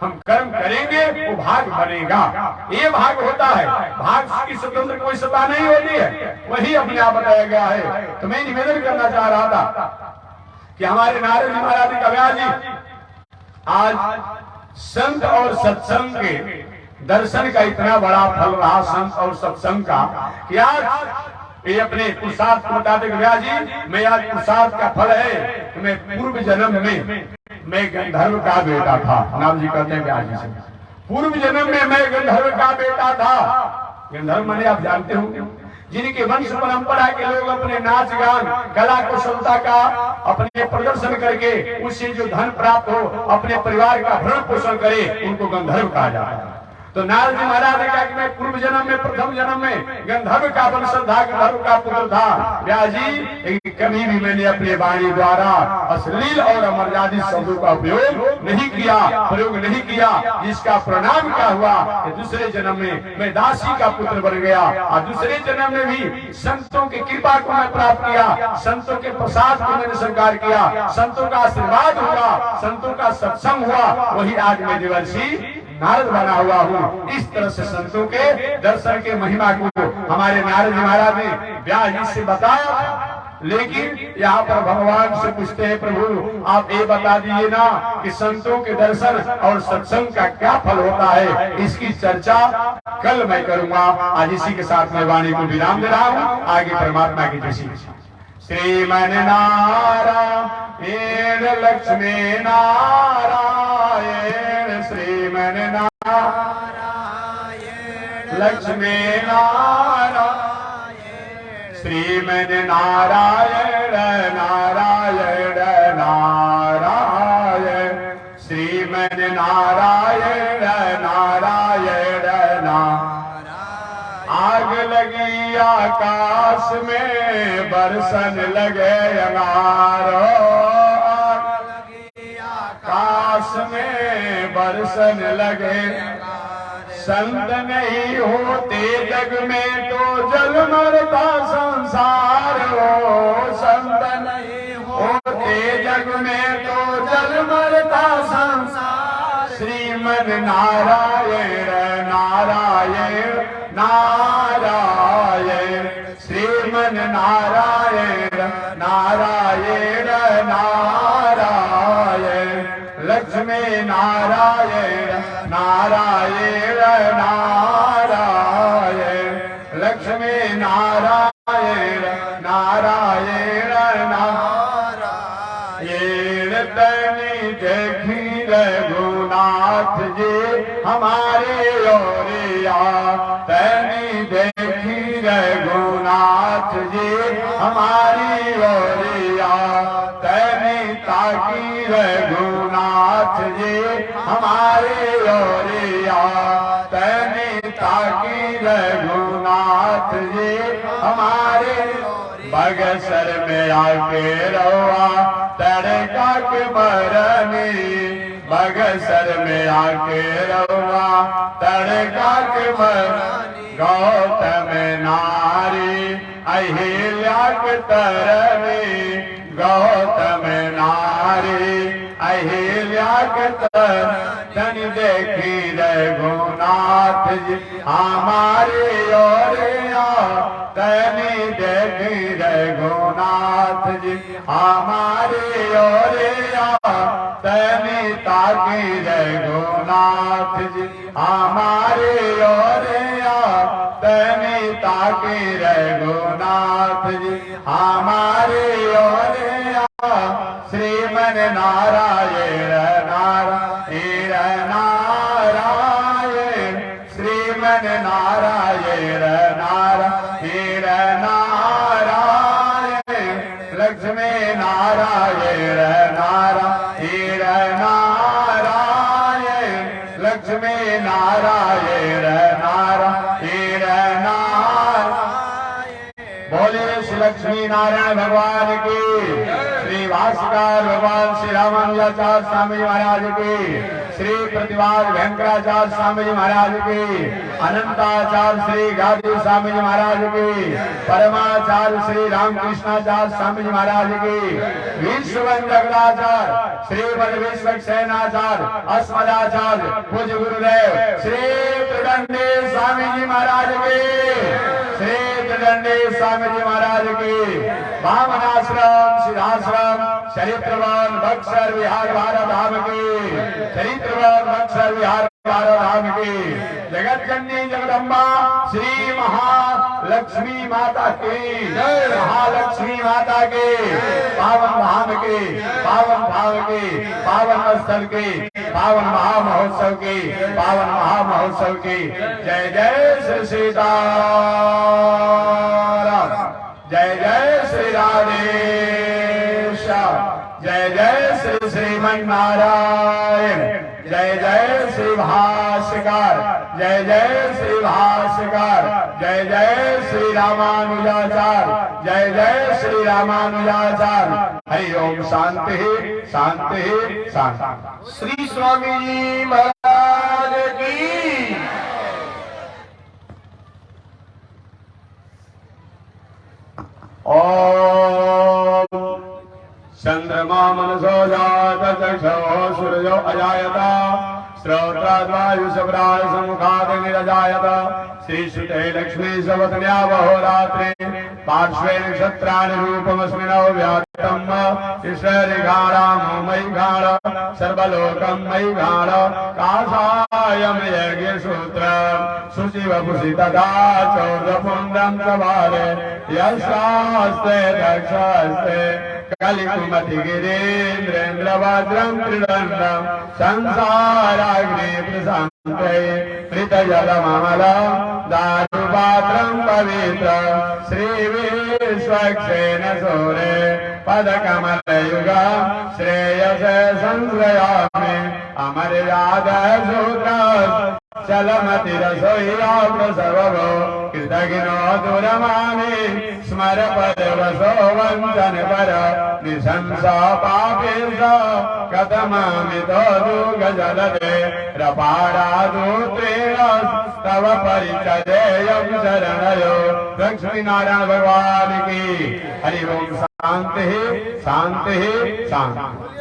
A: हम कर्म करेंगे वो भाग बनेगा, ये भाग होता है। भाग की स्वतंत्र कोई सत्ता नहीं होती है, वही अपने आप बताया गया है। तो मैं निवेदन करना चाह रहा था कि हमारे नारद जी महाराज ने कहा जी आज संत और सत्संग के दर्शन का इतना बड़ा फल रहा, संत और सत्संग का, कि आज ये अपने पुरुषार्थ के मुताबिक व्यास जी मैं आज पुरुषार्थ का फल है कि मैं पूर्व जन्म में मैं गंधर्व का बेटा था। नाम जी कहते हैं व्यास जी से, पूर्व जन्म में मैं गंधर्व का बेटा था। गंधर्व माने आप जानते होंगे, जिनके वंश परंपरा के लोग अपने नाच गान कला कुशलता का अपने प्रदर्शन करके उससे जो धन प्राप्त हो अपने परिवार का भरण पोषण करे, उनको गंधर्व कहा जाता है। तो नारद जी महाराज ने कहा कि मैं पूर्व जन्म में, प्रथम जन्म में गंधर्व का वंशज था, गंधर्व का पुत्र था व्यास जी, लेकिन कभी भी मैंने अपने वाणी द्वारा अश्लील और अमर्यादित शब्दों का उपयोग नहीं किया, प्रयोग नहीं किया, जिसका परिणाम क्या हुआ कि दूसरे जन्म में मैं दासी का पुत्र बन गया और दूसरे जन्म में भी संतों की कृपा को मैं प्राप्त किया, संतों के प्रसाद को मैंने स्वीकार किया, संतों का आशीर्वाद हुआ, संतों का सत्संग हुआ, वही आज मैं देवर्षि नारद बना हुआ हूँ। इस तरह से संतों के दर्शन के महिमा को हमारे नारद जी महाराज ने व्यास जी से बताया। लेकिन यहाँ पर भगवान से पूछते हैं, प्रभु आप ये बता दीजिए ना कि संतों के दर्शन और सत्संग का क्या फल होता है। इसकी चर्चा कल मैं करूंगा। आज इसी के साथ मैं वाणी को विराम दे रहा हूँ। आगे परमात्मा की जैसी श्रीमन नारायण लक्ष्मी नारायण, श्रीमन नारायण लक्ष्मी नारायण, श्रीमन नारायण नारायण नारायण, श्रीमन नारायण नारायण नारायण। आग लगी आकाश में बरसन लगे अंगारो, आग लगी आकाश में बरसन लगे, संत नहीं होते जग में तो जल मरता संसार हो, संत नहीं होते जग में तो जल मरता संसार। श्रीमन नारायण नारायण नारायण, श्रीमन नारायण नारायण नारायण, लक्ष्मी नारायण नारायण नारायण, लक्ष्मी नारायण नारायण नारायण। तनि देखी रघुनाथ जी हमारे ओरिया, तनि देखी रघुनाथ जी हमारी ओरिया, तनि ताकी रघुनाथ जी हमारे ओरिया, तनि ताकी रघुनाथ जी हमारे। बगसर में आके रवा तड़का के मरनी, बगसर में आके रवा तड़का के मरनी, गौतम नारी अहिल्या के तरनी, गौतम नारी अहिल्या के तरनी। देखी रघुनाथ जी हमारे ओरिया, तनि देखी रघुनाथ जी हमारे ओरिया, तनि ताकी रघुनाथ जी हमारे ओरिया, तनि ताकी रघुनाथ जी हमारे ओरिया। श्रीमन नारायण नारायण नारायण, श्रीमन नारायण नारायण नारायण, लक्ष्मी नारायण नारायण नारायण, लक्ष्मी नारायण नारायण नारायण। बोले श्री लक्ष्मी नारायण भगवान की, श्री भाष्यकार भगवान श्री रामानुजाचार्य स्वामी जी महाराज की, श्री प्रतिवाद भयंकराचार्य स्वामी जी महाराज की, अनंताचार्य श्री गादी स्वामी जी महाराज की, परमाचार्य श्री रामकृष्णाचार्य स्वामी जी महाराज की, विश्ववंदनाचार्य श्री विश्वसेनाचार्य अस्मदाचार्य पूज्य गुरुदेव श्री त्रिदंडी स्वामी जी महाराज की, श्री त्रिदंडी स्वामी जी महाराज की, वामनाश्रम सिद्धाश्रम चरित्रवान बक्सर विहार भारत धाम की, चरित्रवान बक्सर विहार भारत धाम की, जगत जननी जगदम्बा श्री महालक्ष्मी माता की, महालक्ष्मी माता की, पावन धाम की, पावन धाम की, पावन स्थल की, पावन महामहोत्सव की, पावन महामहोत्सव की। जय जय श्री सीताराम, जय जय श्री राधेश्याम, जय जय श्री श्रीमन नारायण, जय जय श्री भाष्यकार, जय जय श्री भाष्यकार, जय जय श्री रामानुजाचार्य, जय जय श्री रामानुजाचार्य। हरि ओम। शांति शांति शांति।
B: श्री स्वामी जी महाराज की।
A: ओम चंद्रमा मनसो जात चक्षो सूर्यो अजायत श्रोत्राद्वायुषप्राण समुखादनिरजायत श्रीश्रुते लक्ष्मी सवतन्या वहोरात्रे पार्श्वे नक्षत्राणि रूपमस्मि नव्यात्तम् ईश्वरिघाणामो मयि घाण सर्वलोकं मयि घाण काषायं यज्ञसूत्र शुचिवपुषि तथा चौर्धपुण्ड्रं च बाले यशास्ते दक्षास्ते कलिकुमति गिरीन्द्रेन्द्र भद्रं त्रिदण्डं संसाराग्नि प्रशान्ते मृतजलममलं दारुपात्रं पवित्रं श्रीविश्वक्सेन सूरे पदकमलयुगं श्रेयसे संश्रयामि अमर्यादसूत्रं चलमतिरसोया प्रसवो कृतघ्नो दुरमानि स्मर पदवसो वञ्चन पर निशंसा पापेश कथमामितो दुर्गजलते रपारादूत्रेण तव परिचर्यं शरणयो। लक्ष्मी नारायण भगवान की। हरि ओम। शांति शांति शांति।